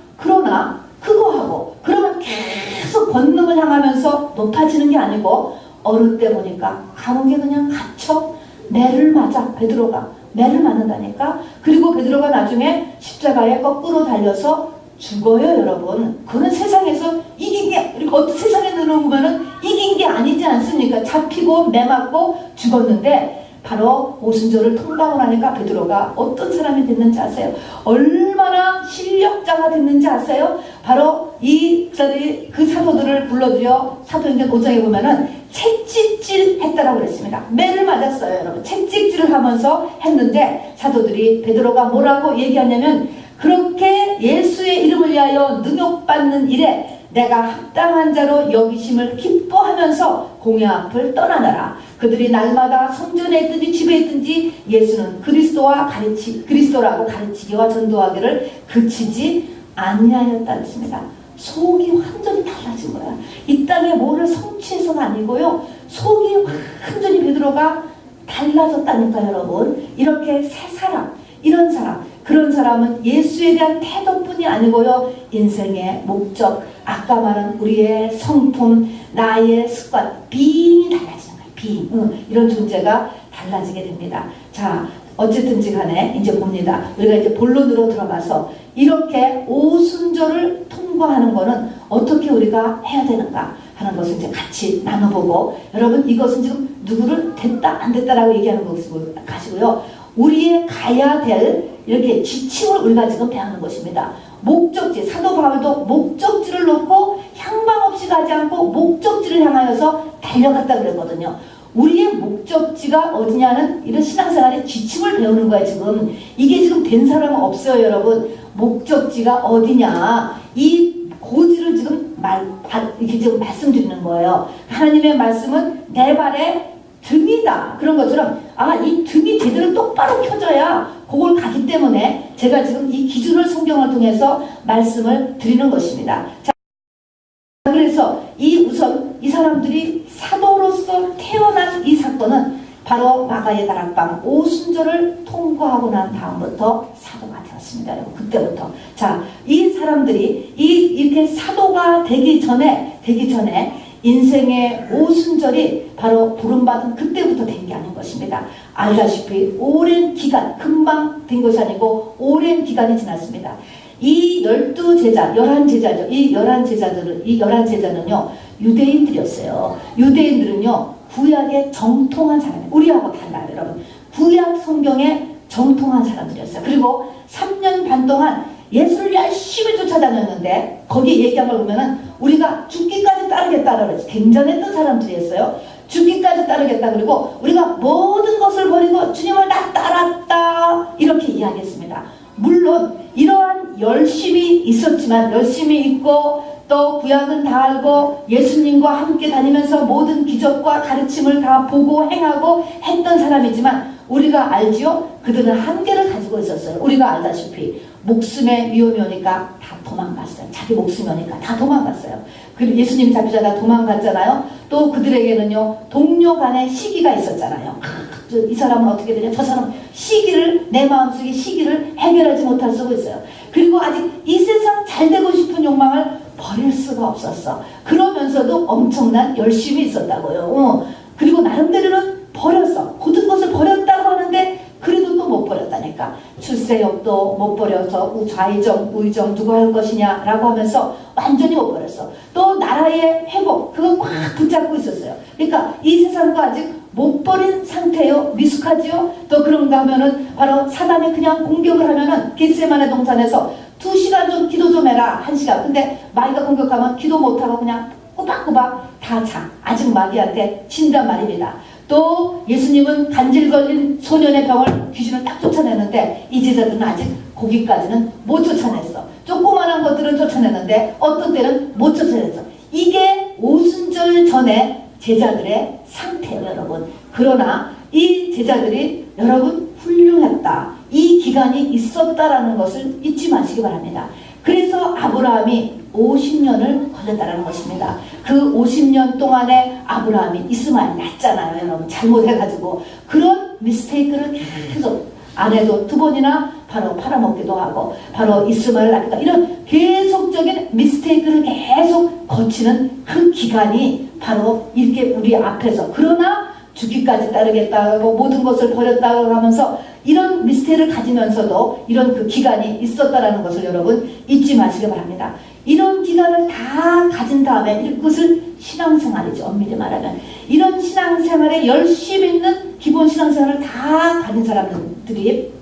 그거 하고 그러면 계속 권능을 향하면서 높아지는 게 아니고 어느 때 보니까 감옥에 그냥 갇혀 매를 맞아. 베드로가 매를 맞는다니까. 그리고 베드로가 나중에 십자가에 거꾸로 달려서 죽어요, 여러분. 그는 세상에서 이긴 게, 우리가 어떤 세상에 들어보면은 이긴 게 아니지 않습니까? 잡히고 매 맞고 죽었는데 바로 오순절을 통과하고 나니까 베드로가 어떤 사람이 됐는지 아세요? 얼마나 실력자가 됐는지 아세요? 바로 그 사도들을 불러들여 사도행전 5장에 보면은 채찍질 했다라고 그랬습니다. 매를 맞았어요, 여러분. 채찍질을 하면서 했는데 사도들이 베드로가 뭐라고 얘기하냐면, 그렇게 예수의 이름을 위하여 능욕받는 일에 내가 합당한 자로 여기심을 기뻐하면서 공회 앞을 떠나느라. 그들이 날마다 성전에 있든지 집에 있든지 예수는 그리스도라고 가르치기와 전도하기를 그치지 아니하였다 했습니다. 속이 완전히 달라진 거야. 이 땅에 뭐를 성취해서가 아니고요, 속이 완전히 베드로가 달라졌다니까, 여러분. 이렇게 새 사람, 이런 사람, 그런 사람은 예수에 대한 태도뿐이 아니고요, 인생의 목적, 아까 말한 우리의 성품, 나의 습관, 비임이 달라지는 거예요. 비임. 이런 존재가 달라지게 됩니다. 자, 어쨌든지 간에 이제 봅니다. 우리가 이제 본론으로 들어가서 이렇게 오순절을 통과하는 거는 어떻게 우리가 해야 되는가 하는 것을 이제 같이 나눠보고, 여러분 이것은 지금 누구를 됐다 안 됐다라고 얘기하는 것을 가지고요, 우리의 가야 될 이렇게 지침을 우리가 지금 배우는 것입니다. 목적지, 사도 바울도 목적지를 놓고 향방 없이 가지 않고 목적지를 향하여서 달려갔다 그랬거든요. 우리의 목적지가 어디냐는 이런 신앙생활의 지침을 배우는 거예요, 지금. 이게 지금 된 사람은 없어요, 여러분. 목적지가 어디냐, 이 고지를 지금 이렇게 지금 말씀드리는 거예요. 하나님의 말씀은 내 발의 등이다. 그런 것처럼, 이 등이 제대로 똑바로 펴져야 그걸 가기 때문에 제가 지금 이 기준을 성경을 통해서 말씀을 드리는 것입니다. 자, 그래서 우선 이 사람들이 사도로서 태어난 이 사건은 바로 마가의 다락방 오순절을 통과하고 난 다음부터 사도가 되었습니다. 그때부터. 자, 이 사람들이 이렇게 사도가 되기 전에 인생의 오순절이 바로 부름받은 그때부터 된 게 아닌 것입니다. 알다시피 오랜 기간, 금방 된 것이 아니고 오랜 기간이 지났습니다. 이 12제자, 11제자죠. 이 11제자는요, 유대인들이었어요. 유대인들은요, 구약의 정통한 사람이에요. 우리하고 달라요, 여러분. 구약 성경에 정통한 사람들이었어요. 그리고 3년 반 동안 예수를 열심히 쫓아다녔는데, 거기 얘기한 걸 보면은 우리가 죽기까지 따르겠다라고 했어요. 굉장했던 사람들이었어요. 죽기까지 따르겠다. 그리고 우리가 모든 것을 버리고 주님을 다 따랐다. 이렇게 이야기했습니다. 물론 이러한 열심이 있었지만, 열심히 있고 또 구약은 다 알고 예수님과 함께 다니면서 모든 기적과 가르침을 다 보고 행하고 했던 사람이지만, 우리가 알지요? 그들은 한계를 가지고 있었어요. 우리가 알다시피 목숨의 위험이 오니까 다 도망갔어요. 자기 목숨이 오니까 다 도망갔어요. 그리고 예수님 잡히자가 도망갔잖아요. 또 그들에게는요 동료 간의 시기가 있었잖아요. 이 사람은 어떻게 되냐, 저 사람 시기를, 내 마음속에 시기를 해결하지 못할 수가 있어요. 그리고 아직 이 세상 잘 되고 싶은 욕망을 버릴 수가 없었어. 그러면서도 엄청난 열심이 있었다고요. 그리고 나름대로는 버렸어. 모든 것을 버렸다고 하는데 그래도 또 못 버렸다니까. 출세욕도 못 버려서 좌의정 우의정 누가 할 것이냐 라고 하면서 완전히 못 버렸어. 또 나라의 회복, 그거 꽉 붙잡고 있었어요. 그러니까 이 세상도 아직 못 버린 상태요. 미숙하지요. 또 그런가 하면은 바로 사단이 그냥 공격을 하면은 겟세마네 동산에서 2시간 좀 기도 좀 해라, 1시간. 근데 마귀가 공격하면 기도 못하고 그냥 꼬박꼬박 다 자. 아직 마귀한테 진단 말입니다. 또 예수님은 간질 걸린 소년의 병을 귀신을 딱 쫓아내는데 이 제자들은 아직 거기까지는 못 쫓아냈어. 조그만한 것들은 쫓아내는데 어떤 때는 못 쫓아냈어. 이게 오순절 전에 제자들의 상태예요, 여러분. 그러나 이 제자들이 여러분 훌륭했다. 이 기간이 있었다라는 것을 잊지 마시기 바랍니다. 그래서 아브라함이 50년을 걸렸다는 것입니다. 그 50년 동안에 아브라함이 이스마엘 낳잖아요, 여러분. 잘못해가지고. 그런 미스테이크를 계속 아내도 2번이나 바로 팔아먹기도 하고 바로 이스마엘 낳기도, 이런 계속적인 미스테이크를 계속 거치는 그 기간이 바로 이렇게 우리 앞에서, 그러나 죽기까지 따르겠다고 모든 것을 버렸다고 하면서 이런 미스테리를 가지면서도 이런 그 기간이 있었다라는 것을 여러분 잊지 마시기 바랍니다. 이런 기간을 다 가진 다음에 이것을 신앙생활이죠. 엄밀히 말하면 이런 신앙생활에 열심히 있는 기본 신앙생활을 다 가진 사람들이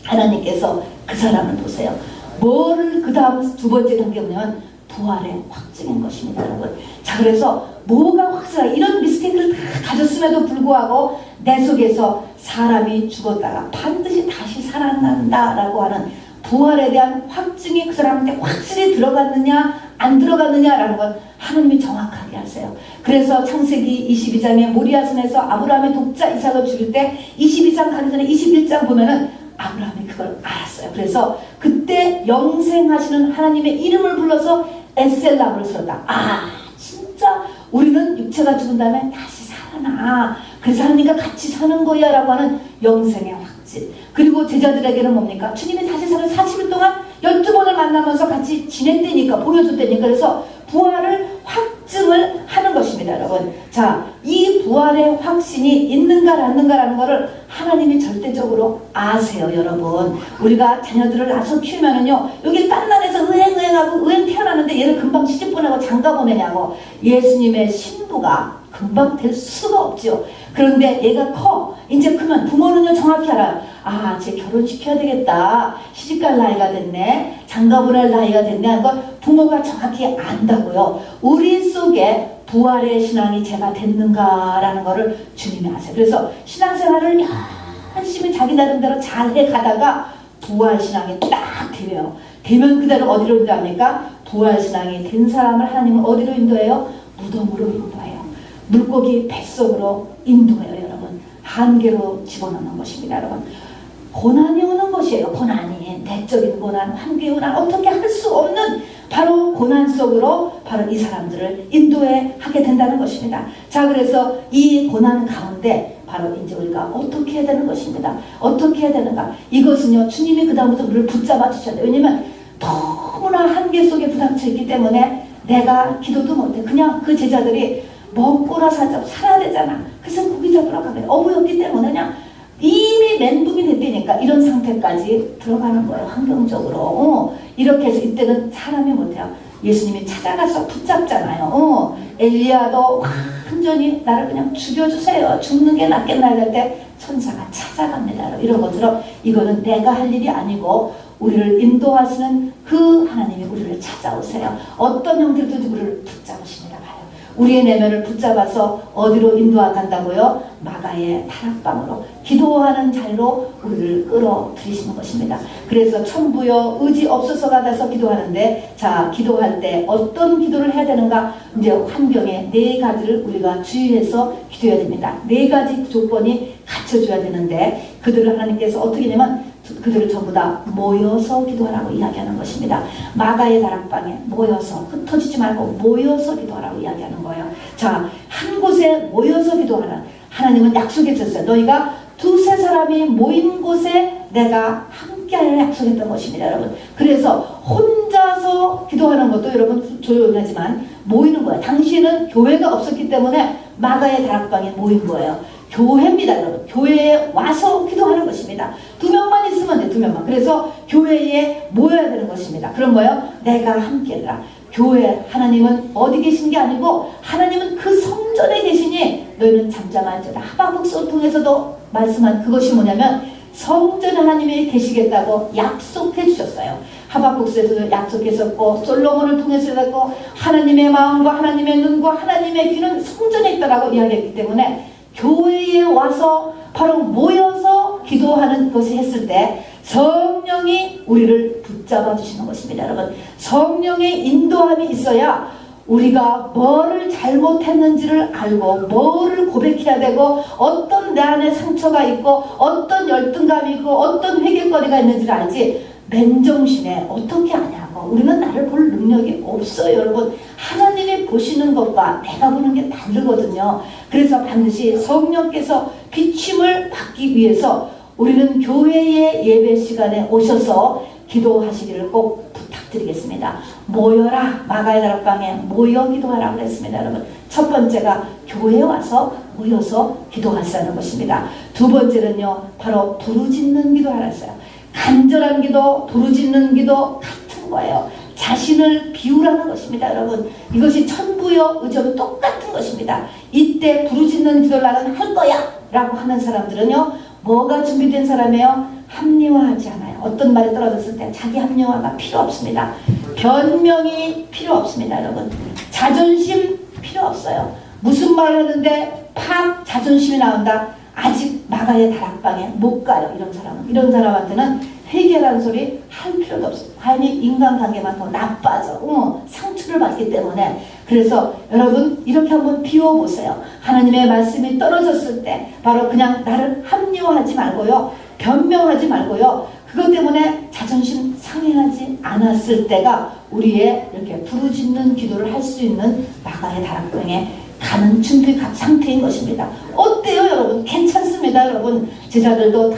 하나님께서 그 사람을 보세요. 뭐를 그 다음 2번째 단계 보냐면 부활의 확증인 것입니다, 여러분. 자, 그래서 뭐가 확증하, 이런 미스테이크를 다 가졌음에도 불구하고 내 속에서 사람이 죽었다가 반드시 다시 살아난다라고 하는 부활에 대한 확증이 그 사람한테 확실히 들어갔느냐 안 들어갔느냐라는 건 하나님이 정확하게 하세요. 그래서 창세기 22장에 모리아산에서 아브라함의 독자 이삭을 죽일 때 22장 가기 전에 21장 보면은 아브라함이 그걸 알았어요. 그래서 그때 영생하시는 하나님의 이름을 불러서 에셀람을 세웠다. 아, 진짜 우리는 육체가 죽은 다음에 다시 살아나. 그래서 하나님과 같이 사는 거야 라고 하는 영생의 확진. 그리고 제자들에게는 뭡니까? 주님이 다시 사는 40일 동안 12번을 만나면서 같이 지냈다니까, 보여줬다니까. 그래서 부활을 확증을 하는 것입니다, 여러분. 자, 이 부활의 확신이 있는가 없는가라는 것을 하나님이 절대적으로 아세요, 여러분. 우리가 자녀들을 낳아서 키우면은요, 여기 딴난에서 의행하고 의행 태어나는데 얘를 금방 시집 보내고 장가 보내냐고. 예수님의 신부가 금방 될 수가 없죠. 그런데 얘가 커. 이제 크면 부모는요 정확히 알아요. 아, 쟤 결혼시켜야 되겠다. 시집갈 나이가 됐네. 장가 보낼 나이가 됐네 하는 걸 부모가 정확히 안다고요. 우리 속에 부활의 신앙이 제가 됐는가라는 거를 주님이 아세요. 그래서 신앙생활을 열심히 자기 나름대로 잘 해가다가 부활신앙이 딱 되면 그대로 어디로 인도합니까? 부활신앙이 된 사람을 하나님은 어디로 인도해요? 무덤으로 인도해요. 물고기 뱃속으로 인도해요, 여러분. 한계로 집어넣는 것입니다, 여러분. 고난이 오는 것이에요. 고난이, 내적인 고난, 한계의 고난, 어떻게 할 수 없는 바로 고난 속으로 바로 이 사람들을 인도해 하게 된다는 것입니다. 자, 그래서 이 고난 가운데 바로 이제 우리가 어떻게 해야 되는 것입니다. 어떻게 해야 되는가? 이것은요, 주님이 그 다음부터 우리를 붙잡아 주셔야 돼요. 왜냐면 너무나 한계 속에 부닥쳐 있기 때문에 내가 기도도 못해. 그냥 그 제자들이 먹고나 살아야 되잖아. 그래서 고기 잡으러 가면 어부였기 때문에 그냥 이미 멘붕이 됐다니까 이런 상태까지 들어가는 거예요. 환경적으로. 이렇게 해서 이때는 사람이 못해요. 예수님이 찾아가서 붙잡잖아요. 엘리야도 완전히 나를 그냥 죽여주세요. 죽는 게 낫겠나 할 때 천사가 찾아갑니다. 이런 것처럼 이거는 내가 할 일이 아니고 우리를 인도하시는 그 하나님이 우리를 찾아오세요. 어떤 형태로든지 우리를 붙잡으십니다. 우리의 내면을 붙잡아서 어디로 인도한다고요? 마가의 다락방으로, 기도하는 자리로 우리를 끌어들이시는 것입니다. 그래서 천부여 의지 없어서 가서 기도하는데, 자, 기도할 때 어떤 기도를 해야 되는가? 이제 환경에 4가지를 우리가 주의해서 기도해야 됩니다. 4가지 조건이 갖춰줘야 되는데, 그들을 하나님께서 어떻게 하냐면 그들을 전부 다 모여서 기도하라고 이야기하는 것입니다. 마가의 다락방에 모여서, 흩어지지 말고 모여서 기도하라고 이야기하는 거예요. 자, 한 곳에 모여서 기도하라. 하나님은 약속했었어요. 너희가 두세 사람이 모인 곳에 내가 함께하려 약속했던 것입니다, 여러분. 그래서 혼자서 기도하는 것도 여러분 조용하지만 모이는 거예요. 당시에는 교회가 없었기 때문에 마가의 다락방에 모인 거예요. 교회입니다, 여러분. 교회에 와서 기도하는 것입니다. 2명만 있으면 돼, 2명만. 그래서 교회에 모여야 되는 것입니다. 그럼 뭐예요? 내가 함께해라. 교회, 하나님은 어디 계신 게 아니고 하나님은 그 성전에 계시니 너희는 잠잠할지어다. 하박국서를 통해서도 말씀한 그것이 뭐냐면 성전 하나님이 계시겠다고 약속해 주셨어요. 하박국서에서도 약속했었고 솔로몬을 통해서도 했고 하나님의 마음과 하나님의 눈과 하나님의 귀는 성전에 있다라고 이야기했기 때문에 교회에 와서 바로 모여서 기도하는 것을 했을 때 성령이 우리를 붙잡아 주시는 것입니다. 여러분, 성령의 인도함이 있어야 우리가 뭐를 잘못했는지를 알고 뭐를 고백해야 되고 어떤 내 안에 상처가 있고 어떤 열등감이 있고 어떤 회개거리가 있는지를 알지 맨정신에 어떻게 아냐고 우리는 나를 볼 능력이 없어요. 여러분, 하나님이 보시는 것과 내가 보는 게 다르거든요. 그래서 반드시 성령께서 비침을 받기 위해서 우리는 교회의 예배 시간에 오셔서 기도하시기를 꼭 부탁드리겠습니다. 모여라. 마가의 다락방에 모여 기도하라고 했습니다. 여러분, 첫 번째가 교회에 와서 모여서 기도하시라는 것입니다. 두 번째는요, 바로 부르짖는 기도하라 했어요. 간절한 기도, 부르짖는 기도 같은 거예요. 자신을 비우라는 것입니다. 여러분, 이것이 천부여 의지와 똑같은 것입니다. 이때 부르짖는 기도를 나는 할 거야 라고 하는 사람들은요, 뭐가 준비된 사람이에요? 합리화하지 않아요. 어떤 말이 떨어졌을 때 자기 합리화가 필요 없습니다. 변명이 필요 없습니다. 여러분, 자존심 필요 없어요. 무슨 말을 하는데 팍 자존심이 나온다. 아직 마가의 다락방에 못 가요. 이런 사람한테는 회개라는 소리 할 필요도 없어요. 아니, 인간관계만 더 나빠져. 상처를 받기 때문에. 그래서 여러분, 이렇게 한번 비워보세요. 하나님의 말씀이 떨어졌을 때 바로 그냥 나를 합리화하지 말고요, 변명하지 말고요, 그것 때문에 자존심 상해하지 않았을 때가 우리의 이렇게 부르짖는 기도를 할 수 있는 마가의 다락방에 가는 준비 상태인 것입니다. 어때요, 여러분? 괜찮습니다, 여러분. 제자들도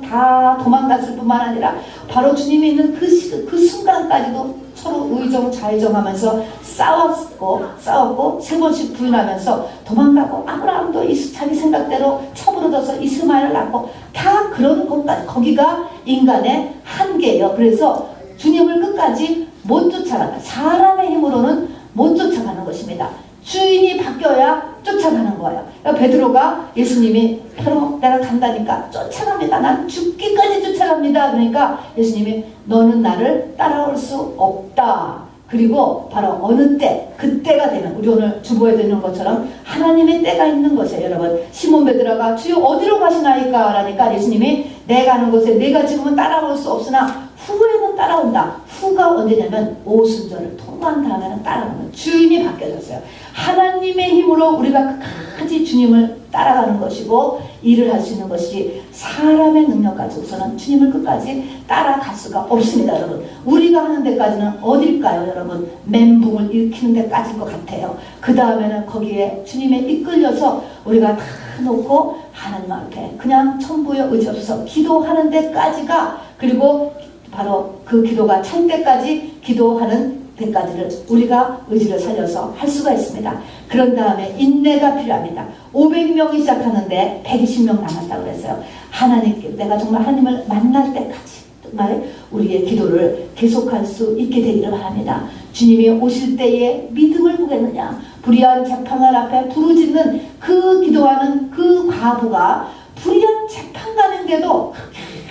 다 도망갔을 뿐만 아니라 바로 주님이 있는 그 순간까지도 서로 의정 좌의정하면서 싸웠고 3번씩 부인하면서 도망가고 아브라함도 자기 생각대로 첩으로 둬서 이스마엘을 낳고 다 그런 것까지 거기가 인간의 한계예요. 그래서 주님을 끝까지 못 쫓아간다. 사람의 힘으로는 못 쫓아가는 것입니다. 주인이 바뀌어야 쫓아가는 거예요. 그러니까 베드로가 예수님이 바로 내가 간다니까 쫓아갑니다. 난 죽기까지 쫓아갑니다. 그러니까 예수님이 너는 나를 따라올 수 없다. 그리고 바로 어느 때, 그때가 되면 우리 오늘 주보에 되는 것처럼 하나님의 때가 있는 것이에요. 여러분, 시몬 베드로가 주여 어디로 가시나이까? 라니까 예수님이 내가 가는 곳에 내가 지금은 따라올 수 없으나 후에는 따라온다. 후가 언제냐면 오순절을 통과한 다음에는 따라오는 주인이 바뀌어졌어요. 하나님의 힘으로 우리가 끝까지 주님을 따라가는 것이고 일을 할 수 있는 것이 사람의 능력 가지고서는 주님을 끝까지 따라갈 수가 없습니다. 여러분, 우리가 하는 데까지는 어딜까요? 여러분, 멘붕을 일으키는 데까지인 것 같아요. 그 다음에는 거기에 주님에 이끌려서 우리가 다 놓고 하나님 앞에 그냥 천부의 의지 없어서 기도하는 데까지가, 그리고 바로 그 기도가 찰 때까지 기도하는 데까지를 우리가 의지를 살려서 할 수가 있습니다. 그런 다음에 인내가 필요합니다. 500명이 시작하는데 120명 남았다고 그랬어요. 하나님께 내가 정말 하나님을 만날 때까지 정말 우리의 기도를 계속할 수 있게 되기를 바랍니다. 주님이 오실 때에 믿음을 보겠느냐. 불의한 재판관 앞에 부르짖는 그 기도하는 그 과부가 불의한 재판관인데도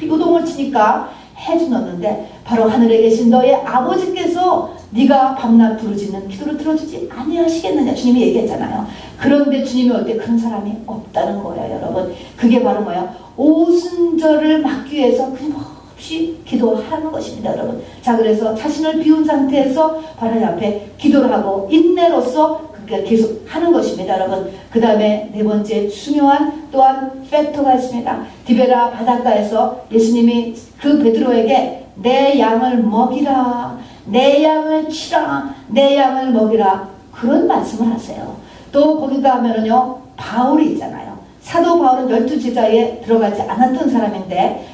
요동을 치니까 해주었는데 바로 하늘에 계신 너의 아버지께서 네가 밤낮 부르짖는 기도를 들어주지 아니하시겠느냐 주님이 얘기했잖아요. 그런데 주님이 올 때 그런 사람이 없다는 거예요. 여러분, 그게 바로 뭐예요? 오순절을 막기 위해서 끊임없이 기도하는 것입니다. 여러분, 자, 그래서 자신을 비운 상태에서 하나님 앞에 기도를 하고 인내로서 그게 계속 하는 것입니다. 여러분, 그 다음에 네 번째 중요한 또한 팩터가 있습니다. 디베라 바닷가에서 예수님이 그 베드로에게 내 양을 먹이라, 내 양을 치라, 내 양을 먹이라, 그런 말씀을 하세요. 또 거기가 하면은요, 바울이 있잖아요. 사도 바울은 12제자에 들어가지 않았던 사람인데,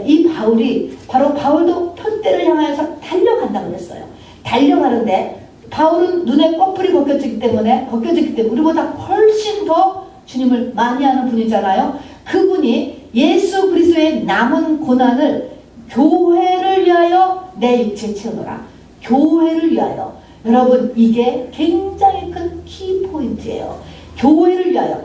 이 바울이, 바로 바울도 표대를 향하여서 달려간다고 그랬어요. 달려가는데, 바울은 눈에 꺼풀이 벗겨졌기 때문에, 우리보다 훨씬 더 주님을 많이 아는 분이잖아요. 그분이 예수 그리스도의 남은 고난을 교회를 위하여 내 육체 채우노라. 교회를 위하여. 여러분, 이게 굉장히 큰 키포인트예요. 교회를 위하여.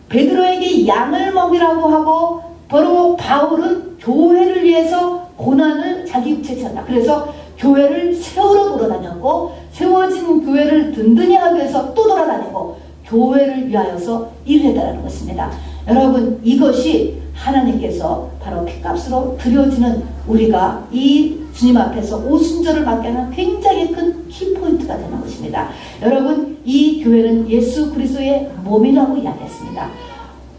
베드로에게 양을 먹이라고 하고, 바로 바울은 교회를 위해서 고난을 자기 육체에 채운다. 그래서 교회를 세우러 돌아다녔고, 세워진 교회를 든든히 하기 위해서 또 돌아다니고, 교회를 위하여서 일을 했다는 것입니다. 여러분, 이것이 하나님께서 바로 핏값으로 드려지는 우리가 이 주님 앞에서 오순절을 맞게 하는 굉장히 큰 키포인트가 되는 것입니다. 여러분, 이 교회는 예수 그리스도의 몸이라고 이야기했습니다.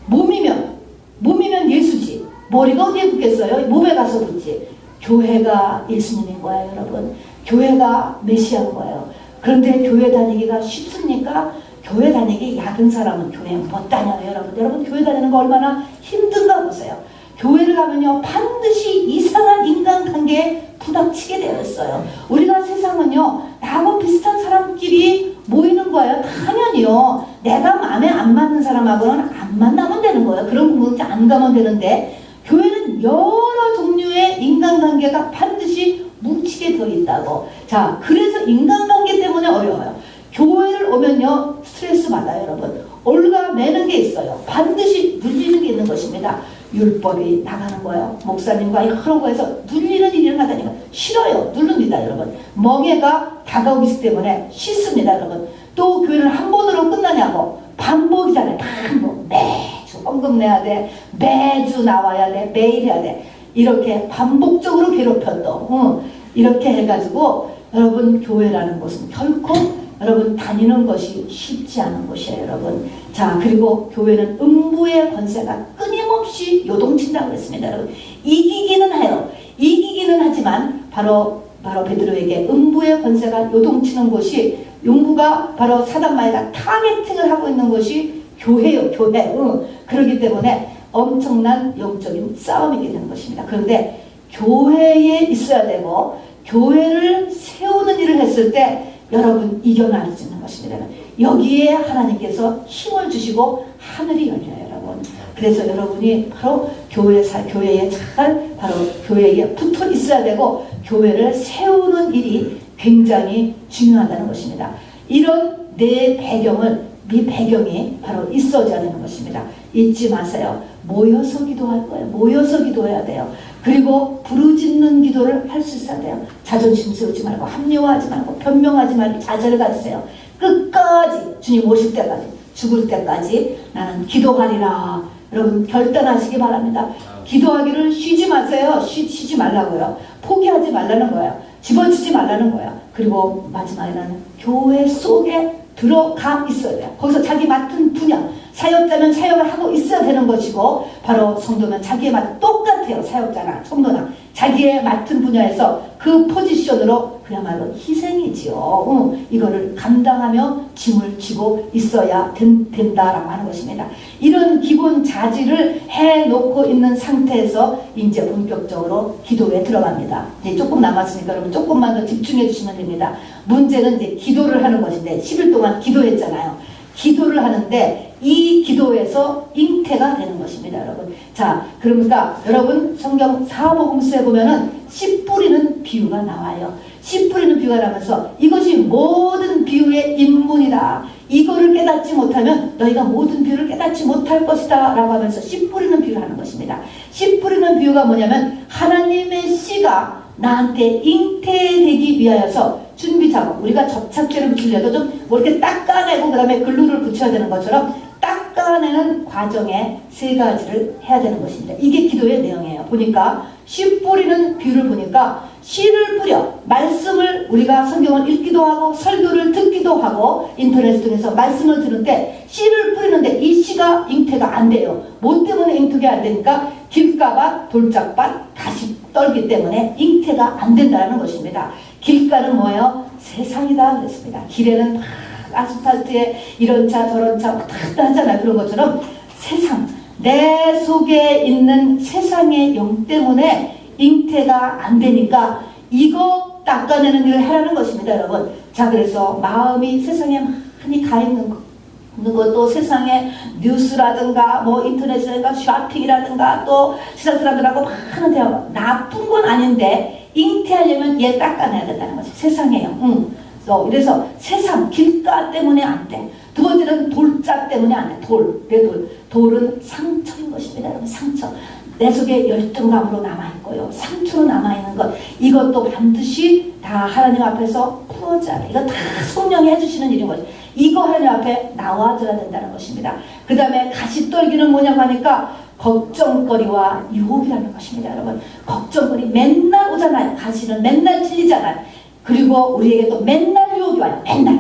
몸이면 예수지. 머리가 어디에 붙겠어요? 몸에 가서 붙지. 교회가 예수님인 거예요, 여러분. 교회가 메시아인 거예요. 그런데 교회 다니기가 쉽습니까? 교회 다니기 약은 사람은 교회 못 다녀요, 여러분. 여러분, 교회 다니는 거 얼마나 힘든가 보세요. 교회를 가면요, 반드시 이상한 인간관계에 부닥치게 되어 있어요. 우리가 세상은요, 나하고 비슷한 사람끼리 모이는 거예요. 당연히요. 내가 마음에 안 맞는 사람하고는 안 만나면 되는 거예요. 그런 부분은 안 가면 되는데, 교회는 여러 종류의 인간관계가 반드시 뭉치게 되어 있다고. 자, 그래서 인간관계 때문에 어려워요. 교회를 오면요, 스트레스 받아요, 여러분. 올가매는 게 있어요. 반드시 눌리는 게 있는 것입니다. 율법이 나가는 거예요. 목사님과 여러 거에서 눌리는 일이 일어나다니까 싫어요. 누릅니다, 여러분. 멍해가 다가오기 때문에 싫습니다, 여러분. 또 교회는 한 번으로 끝나냐고. 반복이잖아요. 반복. 매주 헌금 내야 돼. 매주 나와야 돼. 매일 해야 돼. 이렇게 반복적으로 괴롭혀도 이렇게 해가지고 여러분, 교회라는 곳은 결코 여러분 다니는 것이 쉽지 않은 곳이에요, 여러분. 자, 그리고 교회는 음부의 권세가 끊임없이 요동친다고 그랬습니다, 여러분. 이기기는 해요. 이기기는 하지만 바로 베드로에게 음부의 권세가 요동치는 곳이, 음부가 바로 사단마귀가 타겟팅을 하고 있는 것이 교회요, 교회. 그렇기 때문에 엄청난 영적인 싸움이 있게 되는 것입니다. 그런데 교회에 있어야 되고, 교회를 세우는 일을 했을 때 여러분 이겨낼 수 있는 것입니다. 여기에 하나님께서 힘을 주시고 하늘이 열려요, 여러분. 그래서 여러분이 바로 교회에 잘 바로 교회에 붙어 있어야 되고, 교회를 세우는 일이 굉장히 중요하다는 것입니다. 이런 내 배경이 바로 있어져야 되는 것입니다. 잊지 마세요. 모여서 기도할 거예요. 모여서 기도해야 돼요. 그리고 부르짖는 기도를 할 수 있어야 돼요. 자존심 세우지 말고, 합리화하지 말고, 변명하지 말고, 자세를 가지세요. 끝까지 주님 오실 때까지, 죽을 때까지 나는 기도하리라. 여러분, 결단하시기 바랍니다. 기도하기를 쉬지 마세요. 쉬지 말라고요. 포기하지 말라는 거예요. 집어치지 말라는 거예요. 그리고 마지막에는 교회 속에 들어가 있어야 돼요. 거기서 자기 맡은 분야, 사역자면 사역을 하고 있어야 되는 것이고, 바로 성도는 자기의 똑같아요. 사역자나 성도나 자기의 맡은 분야에서 그 포지션으로 그야말로 희생이지요. 이거를 감당하며 짐을 지고 있어야 된다라고 하는 것입니다. 이런 기본 자질을 해놓고 있는 상태에서 이제 본격적으로 기도에 들어갑니다. 이제 조금 남았으니까 여러분 조금만 더 집중해 주시면 됩니다. 문제는 이제 기도를 하는 것인데, 10일 동안 기도했잖아요. 기도를 하는데 이 기도에서 잉태가 되는 것입니다, 여러분. 자, 그러니까 여러분 성경 사복음서에 보면은 씨 뿌리는 비유가 나와요. 씨 뿌리는 비유가 나면서 이것이 모든 비유의 인문이다. 이거를 깨닫지 못하면 너희가 모든 비유를 깨닫지 못할 것이다 라고 하면서 씨 뿌리는 비유를 하는 것입니다. 씨 뿌리는 비유가 뭐냐면 하나님의 씨가 나한테 잉태되기 위하여서 준비 작업, 우리가 접착제를 붙이려도 좀 뭐 이렇게 닦아내고 그 다음에 글루를 붙여야 되는 것처럼 닦아내는 과정에 세 가지를 해야 되는 것입니다. 이게 기도의 내용이에요. 보니까 씨 뿌리는 비유를 보니까 씨를 뿌려, 말씀을 우리가 성경을 읽기도 하고 설교를 듣기도 하고 인터넷 통해서 말씀을 들을 때 씨를 뿌리는데 이 씨가 잉태가 안 돼요. 뭐 때문에 잉태가 안 되니까 길가밭, 돌짝밭, 가시 떨기 때문에 잉태가 안 된다는 것입니다. 길가는 뭐예요? 세상이다 그랬습니다. 길에는 아스팔트에 이런 차 저런 차 왔다 갔다 하잖아요. 그런 것처럼 세상, 내 속에 있는 세상의 영 때문에 잉태가 안 되니까 이거 닦아내는 일을 하라는 것입니다, 여러분. 자, 그래서 마음이 세상에 많이 가 있는 것도 세상에 뉴스라든가 뭐 인터넷이라든가 쇼핑이라든가 또 시사 사람들하고 많은 대화, 나쁜 건 아닌데 잉태하려면 얘 닦아내야 된다는 거죠. 세상에요. 그래서 세상 길가 때문에 안 돼. 두 번째는 돌자 때문에 안 돼. 돌은 상처인 것입니다, 여러분. 상처. 내 속에 열등감으로 남아있고요. 상처로 남아있는 것. 이것도 반드시 다 하나님 앞에서 풀어줘야 돼. 이거 다 성령이 해주시는 일인 거죠. 이거 하나님 앞에 나와줘야 된다는 것입니다. 그 다음에 가시떨기는 뭐냐고 하니까 걱정거리와 유혹이라는 것입니다, 여러분. 걱정거리 맨날 오잖아요. 가시는 맨날 틀리잖아요. 그리고 우리에게 또 맨날 유혹이 와요. 맨날.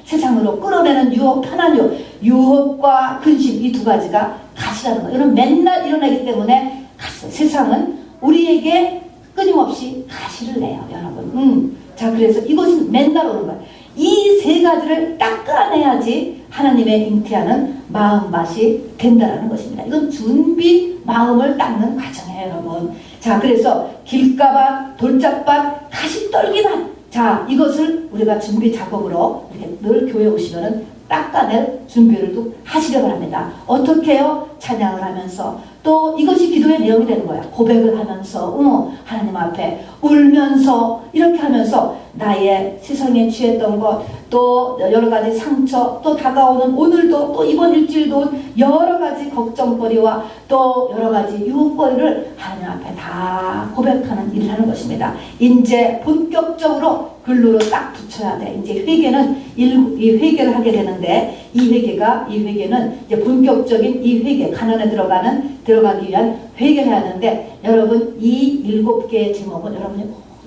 세상으로 끌어내는 유혹, 편한 유혹. 유혹과 근심, 이 두 가지가 가시라는 거예요. 이런 맨날 일어나기 때문에 가시. 세상은 우리에게 끊임없이 가시를 내요, 여러분. 자, 그래서 이것은 맨날 오는 거예요. 이 세 가지를 닦아내야지 하나님의 잉태하는 마음밭이 된다는 것입니다. 이건 준비 마음을 닦는 과정이에요, 여러분. 자, 그래서 길가밭, 돌짝밭, 가시떨기밭. 자, 이것을 우리가 준비 작업으로 이렇게 늘 교회 오시면은 닦아낼 준비를 또 하시려고 합니다. 어떻게 해요? 찬양을 하면서 또 이것이 기도의 내용이 되는 거야. 고백을 하면서 하나님 앞에 울면서 이렇게 하면서 나의 세상에 취했던 것, 또 여러 가지 상처, 또 다가오는 오늘도 또 이번 일주일도 여러 가지 걱정거리와 또 여러 가지 유혹거리를 하나님 앞에 다 고백하는 일을 하는 것입니다. 이제 본격적으로 글로로 딱 붙여야 돼. 이제 회개는 이 회개를 하게 되는데 이 회개는 이제 본격적인 이 회개, 가난에 들어가기 위한 회개를 해야 하는데 여러분 이 7개의 제목은 여러분이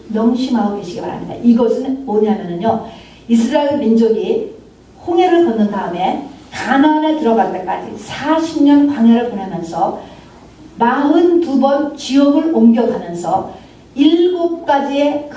명심하고 계시기 바랍니다. 이것은 뭐냐면요. 이스라엘 민족이 홍해를 건넌 다음에 가나안에 들어갈 때까지 40년 광야를 보내면서 42번 지역을 옮겨가면서 7가지의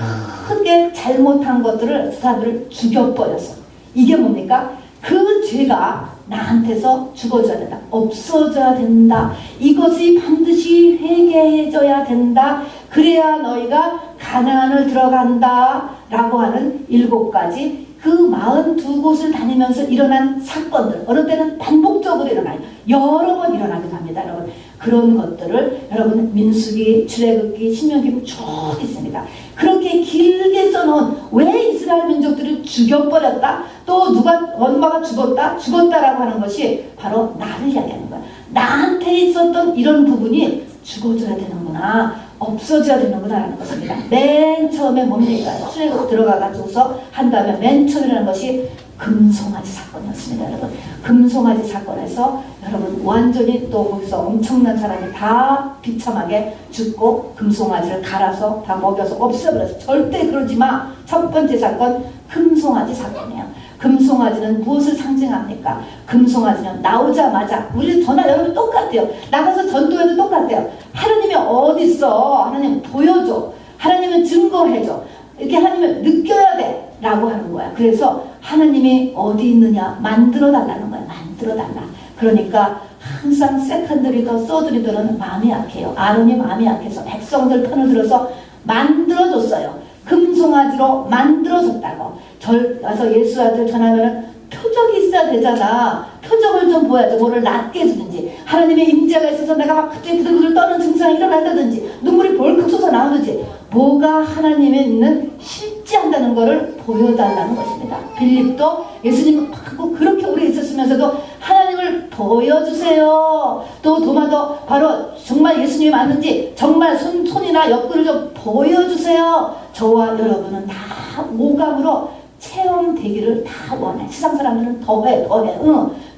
크게 잘못한 것들을 사람들을 죽여버렸어. 이게 뭡니까? 그 죄가 나한테서 죽어져야 된다. 없어져야 된다. 이것이 반드시 회개해져야 된다. 그래야 너희가 가나안을 들어간다. 라고 하는 7가지 그 42곳을 다니면서 일어난 사건들. 어느 때는 반복적으로 일어나요. 여러 번 일어나기도 합니다, 여러분. 그런 것들을 여러분 민수기, 출애굽기, 신명기 쭉 있습니다. 그렇게 길게 써놓은 왜 이스라엘 민족들을 죽여버렸다? 또 누가 엄마가 죽었다라고 하는 것이 바로 나를 이야기하는 거야. 나한테 있었던 이런 부분이 죽어져야 되는구나. 없어져야 되는구나 라는 것입니다. 맨 처음에 뭡니까? 출애굽 들어가가지고서 한 다음에 맨 처음이라는 것이 금송아지 사건이었습니다, 여러분. 금송아지 사건에서 여러분 완전히 또 거기서 엄청난 사람이 다 비참하게 죽고 금송아지를 갈아서 다 먹여서 없애버렸어. 절대 그러지 마. 첫 번째 사건 금송아지 사건이에요. 금송아지는 무엇을 상징합니까? 금송아지는 나오자마자 우리 저나 여러분 똑같아요. 나가서 전도해도 똑같아요. 하나님이 어디 있어? 하나님 보여줘. 하나님은 증거해줘. 이렇게 하나님을 느껴야 돼 라고 하는 거야. 그래서 하나님이 어디 있느냐 만들어 달라는 거야. 만들어 달라. 그러니까 항상 세컨드 리더, 서드 리더는 마음이 약해요. 아론이 마음이 약해서 백성들 편을 들어서 만들어줬어요. 금송아지로 만들어줬다고. 절 가서 예수 아들 전하면은 표적이 있어야 되잖아. 표적을 좀 보여야죠. 뭐를 낫게 해주든지 하나님의 임재가 있어서 내가 막 갑자기 부들부들 떠는 증상이 일어난다든지 눈물이 벌컥 솟아 나오든지 뭐가 하나님에 있는 실제한다는 것을 보여달라는 것입니다. 빌립도 예수님하고 그렇게 오래 있었으면서도 하나님을 보여주세요. 또 도마도 바로 정말 예수님이 맞는지 정말 손이나 옆구리를 좀 보여주세요. 저와 여러분은 다 오감으로 체험되기를 다 원해. 세상 사람들은 더해.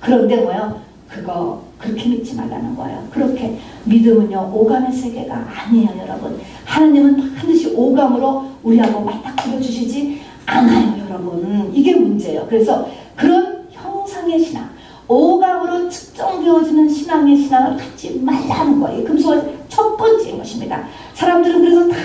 그런데 뭐요? 그거 그렇게 믿지 말라는 거예요. 그렇게 믿음은요 오감의 세계가 아니에요, 여러분. 하나님은 반드시 오감으로 우리하고 맞닥뜨려 주시지 않아요, 여러분. 이게 문제예요. 그래서 그런 형상의 신앙, 오감으로 측정되어지는 신앙의 신앙을 갖지 말라는 거예요. 금수가 첫 번째인 것입니다. 사람들은 그래서 다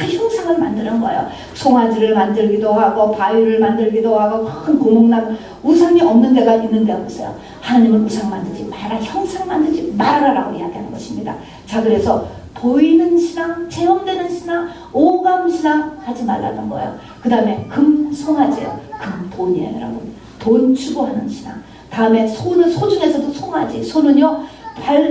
형상을 만드는 거예요. 송아지를 만들기도 하고 바위를 만들기도 하고 큰 구멍난 우상이 없는 데가 있는 데가 보세요. 하나님은 우상 만들지 마라, 형상 만들지 말아라라고 이야기하는 것입니다. 자, 그래서 보이는 신앙, 체험되는 신앙, 오감 신앙 하지 말라는 거예요. 그 다음에 금송아지예요. 금돈이에요, 여러분. 돈 추구하는 신앙. 다음에 소는, 소 중에서도 송아지. 소는요,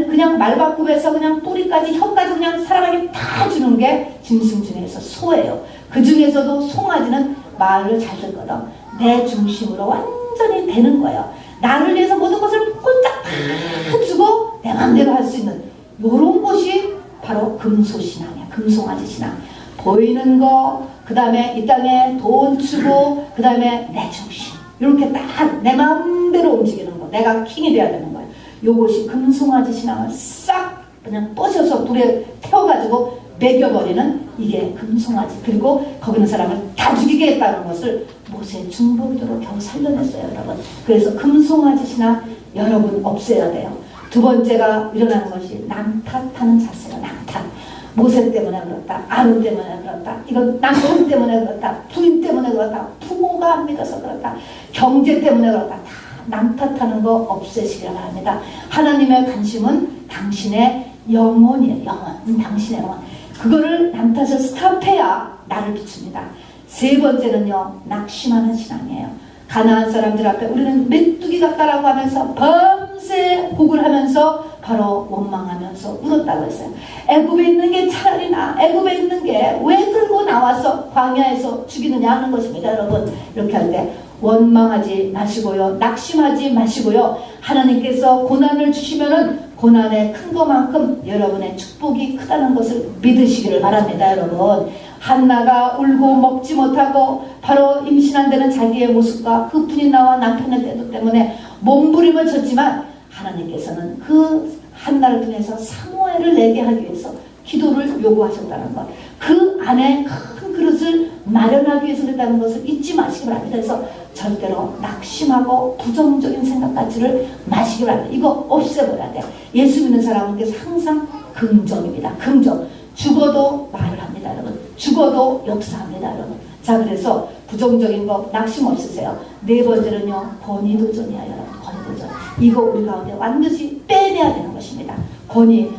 그냥 말바꿈에서 그냥 뿌리까지 혀까지 그냥 사람에게 다 주는 게 짐승 중에서 소예요. 그 중에서도 송아지는 말을 잘 듣거든. 내 중심으로 완전히 되는 거예요. 나를 위해서 모든 것을 홀딱 다 주고 내 마음대로 할 수 있는 요런 것이 바로 금소신앙이야. 금송아지 신앙. 보이는 거, 그 다음에 이 땅에 돈 주고, 그 다음에 내 중심. 이렇게 딱 내 마음대로 움직이는 거. 내가 킹이 돼야 되는 거예요. 요것이 금송아지 신앙을 싹 그냥 뻗어서 불에 태워가지고 매겨버리는 이게 금송아지. 그리고 거기 있는 사람을 다 죽이게 했다는 것을 모세 중보기도로 겨우 살려냈어요, 여러분. 그래서 금송아지 신앙 여러분 없애야 돼요. 두 번째가 일어나는 것이 남 탓하는 자세예요. 남 탓. 모세 때문에 그렇다. 아론 때문에 그렇다. 이건 남편 때문에 그렇다. 부인 때문에 그렇다. 부모가 안 믿어서 그렇다. 경제 때문에 그렇다. 다 남 탓하는 거 없애시길 바랍니다. 하나님의 관심은 당신의 영혼이에요. 영혼. 당신의 영혼. 그거를 남 탓을 스탑해야 나를 비춥니다. 세 번째는요, 낙심하는 신앙이에요. 가나안 사람들 앞에 우리는 메뚜기 같다라고 하면서 밤새 곡을 하면서 바로 원망하면서 울었다고 했어요. 애굽에 있는 게 차라리 나. 애굽에 있는 게 왜 들고 나와서 광야에서 죽이느냐 하는 것입니다. 여러분, 이렇게 할 때 원망하지 마시고요, 낙심하지 마시고요. 하나님께서 고난을 주시면은 고난의 큰 것만큼 여러분의 축복이 크다는 것을 믿으시기를 바랍니다. 여러분, 한나가 울고 먹지 못하고 바로 임신한 데는 자기의 모습과 그 분이 나와 남편의 태도 때문에 몸부림을 쳤지만 하나님께서는 그 한나를 통해서 사무엘을 내게 하기 위해서 기도를 요구하셨다는 것, 그 안에 큰 그릇을 마련하기 위해서 그랬다는 것을 잊지 마시기 바랍니다. 그래서 절대로 낙심하고 부정적인 생각까지를 마시기 바랍니다. 이거 없애버려야 돼요. 예수 믿는 사람은 항상 긍정입니다. 긍정. 죽어도 말을 합니다, 여러분. 죽어도 역사합니다, 여러분. 자, 그래서 부정적인 거 낙심 없으세요. 네 번째는요, 권위도전이야, 여러분. 권위도전. 이거 우리 가운데 완전히 빼내야 되는 것입니다. 권위.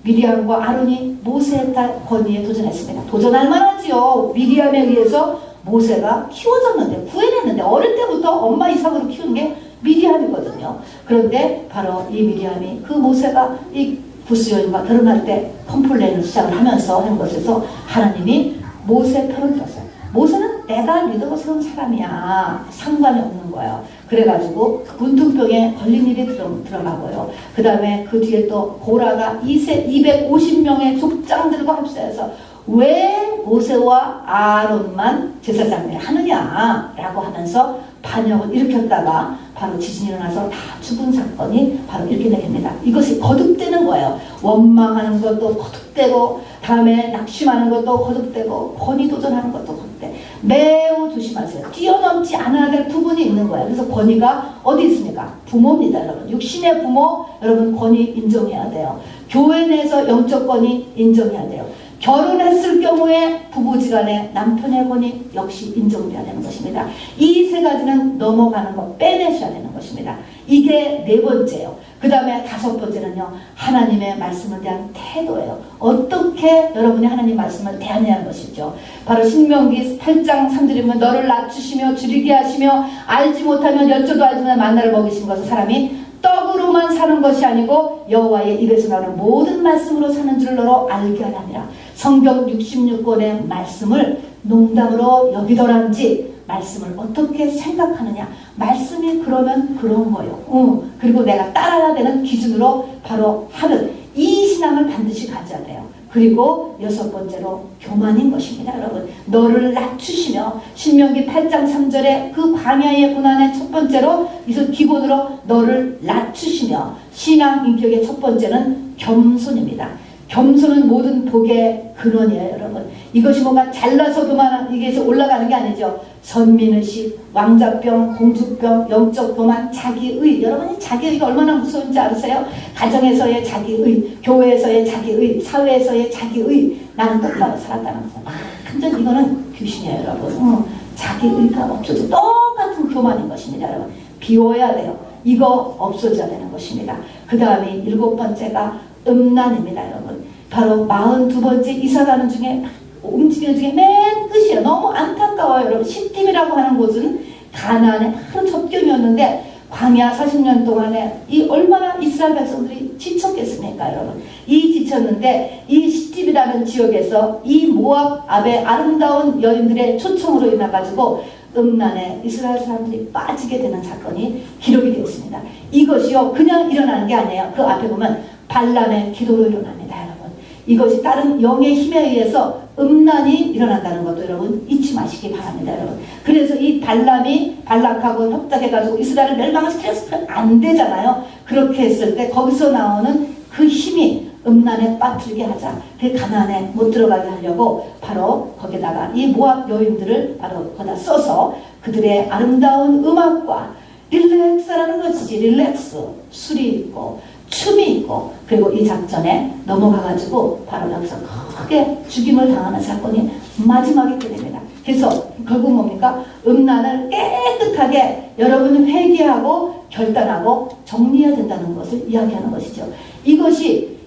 미리암과 아론이 모세의 딸 권위에 도전했습니다. 도전할 만하지요. 미리암에 의해서 모세가 키워졌는데, 구해냈는데, 어릴 때부터 엄마 이삭으로 키운 게 미리암이거든요. 그런데 바로 이 미리암이 그 모세가 이 구스 여인과 결혼할 때 컴플레인을 시작을 하면서 한 것에서 하나님이 모세 편을 들었어요. 모세는 내가 믿어 세운 사람이야. 상관이 없는 거예요. 그래가지고 문둥병에 걸린 일이 들어가고요. 그 다음에 그 뒤에 또 고라가 250명의 족장들과 합세해서 왜 모세와 아론만 제사장을 하느냐라고 하면서 반역을 일으켰다가 바로 지진이 일어나서 다 죽은 사건이 바로 이렇게 됩니다. 이것이 거듭되는 거예요. 원망하는 것도 거듭되고, 다음에 낙심하는 것도 거듭되고, 권위도전하는 것도 거듭돼. 매우 조심하세요. 뛰어넘지 않아야 될 부분이 있는 거예요. 그래서 권위가 어디 있습니까? 부모입니다, 여러분. 육신의 부모, 여러분 권위 인정해야 돼요. 교회 내에서 영적 권위 인정해야 돼요. 결혼했을 경우에 부부지간에 남편의 권위 역시 인정돼야 되는 것입니다. 이 세 가지는 넘어가는 거 빼내셔야 되는 것입니다. 이게 네 번째예요. 그 다음에 다섯 번째는요, 하나님의 말씀에 대한 태도예요. 어떻게 여러분이 하나님 말씀을 대하냐는 것이죠. 바로 신명기 8장 3절에 보면 너를 낮추시며 줄이게 하시며 알지 못하면 열조도 알지 못하는 만나를 먹이신 것은 사람이 떡으로만 사는 것이 아니고 여호와의 입에서 나오는 모든 말씀으로 사는 줄 너로 알게 하라니라. 성경 66권의 말씀을 농담으로 여기더란지 말씀을 어떻게 생각하느냐. 말씀이 그러면 그런 거예요. 그리고 내가 따라야 되는 기준으로 바로 하는 이 신앙을 반드시 가져야 돼요. 그리고 여섯 번째로 교만인 것입니다, 여러분. 너를 낮추시며 신명기 8장 3절에 그 광야의 고난의 첫 번째로 기본으로 너를 낮추시며 신앙 인격의 첫 번째는 겸손입니다. 겸손은 모든 복의 근원이에요, 여러분. 이것이 뭔가 잘나서도만 이게 올라가는 게 아니죠. 선민의식, 왕자병, 공주병, 영적 교만, 자기의. 여러분이 자기의가 얼마나 무서운지 아세요? 가정에서의 자기의, 교회에서의 자기의, 사회에서의 자기의. 나는 똑바로 살았다는 거죠. 완전 이거는 귀신이에요, 여러분. 자기의가 없어져. 똑같은 교만인 것입니다, 여러분. 비워야 돼요. 이거 없어져야 되는 것입니다. 그 다음에 7번째가 음란입니다, 여러분. 바로 42번째 이사가는 중에 움직이는 중에 맨 끝이에요. 너무 안타까워요, 여러분. 시딤이라고 하는 곳은 가나안의 큰 접경이었는데 광야 40년 동안에 이 얼마나 이스라엘 백성들이 지쳤겠습니까, 여러분. 이 지쳤는데 이 시딤이라는 지역에서 이 모압 앞에 아름다운 여인들의 초청으로 인해 가지고 음란에 이스라엘 사람들이 빠지게 되는 사건이 기록이 되었습니다. 이것이요 그냥 일어나는 게 아니에요. 그 앞에 보면 발람의 기도로 일어납니다, 여러분. 이것이 다른 영의 힘에 의해서 음란이 일어난다는 것도 여러분 잊지 마시기 바랍니다, 여러분. 그래서 이 발람이 발락하고 협작해가지고 이스라엘을 멸망시켜서는 안 되잖아요. 그렇게 했을 때 거기서 나오는 그 힘이 음란에 빠뜨리게 하자. 그 가나안에 못 들어가게 하려고 바로 거기다가 이 모압 여인들을 바로 거기다 써서 그들의 아름다운 음악과 릴렉스라는 것이지. 릴렉스. 술이 있고 춤이 있고 그리고 이 작전에 넘어가가지고 바로 여기서 크게 죽임을 당하는 사건이 마지막에 있게 됩니다. 그래서 결국 뭡니까? 음란을 깨끗하게 여러분은 회개하고 결단하고 정리해야 된다는 것을 이야기하는 것이죠. 이것이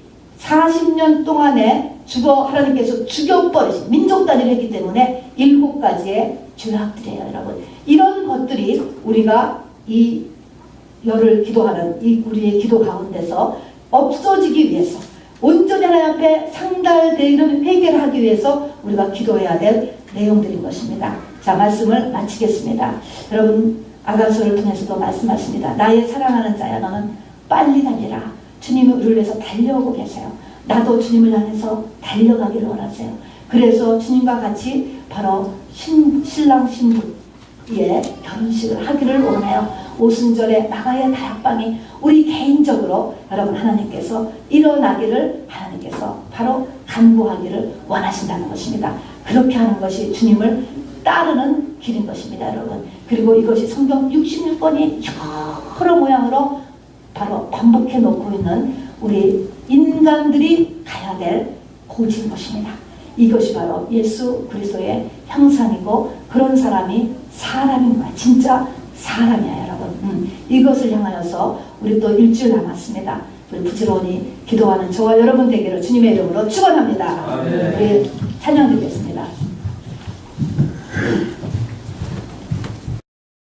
40년 동안에 하나님께서 죽여버리신 민족 단위를 했기 때문에 7가지의 죄악들이에요, 여러분. 이런 것들이 우리가 이 열을 기도하는 이 우리의 기도 가운데서 없어지기 위해서 온전히 하나님 앞에 상달되는 회개를 하기 위해서 우리가 기도해야 될 내용들인 것입니다. 자, 말씀을 마치겠습니다. 여러분 아가서를 통해서도 말씀하십니다. 나의 사랑하는 자야 너는 빨리 달리라. 주님이 우리를 위해서 달려오고 계세요. 나도 주님을 향해서 달려가기를 원하세요. 그래서 주님과 같이 바로 신랑 신부의 결혼식을 하기를 원해요. 오순절에 마가의 다락방이 우리 개인적으로 여러분 하나님께서 일어나기를 하나님께서 바로 간구하기를 원하신다는 것입니다. 그렇게 하는 것이 주님을 따르는 길인 것입니다, 여러분. 그리고 이것이 성경 66권이 여러 모양으로 바로 반복해 놓고 있는 우리 인간들이 가야 될 고지인 것입니다. 이것이 바로 예수 그리스도의 형상이고 그런 사람이 사람인 거야. 진짜 사람이야, 여러분. 이것을 향하여서 우리 또 일주일 남았습니다. 우리 부지런히 기도하는 저와 여러분 되기를 주님의 이름으로 축원합니다. 우리 찬양 드리겠습니다.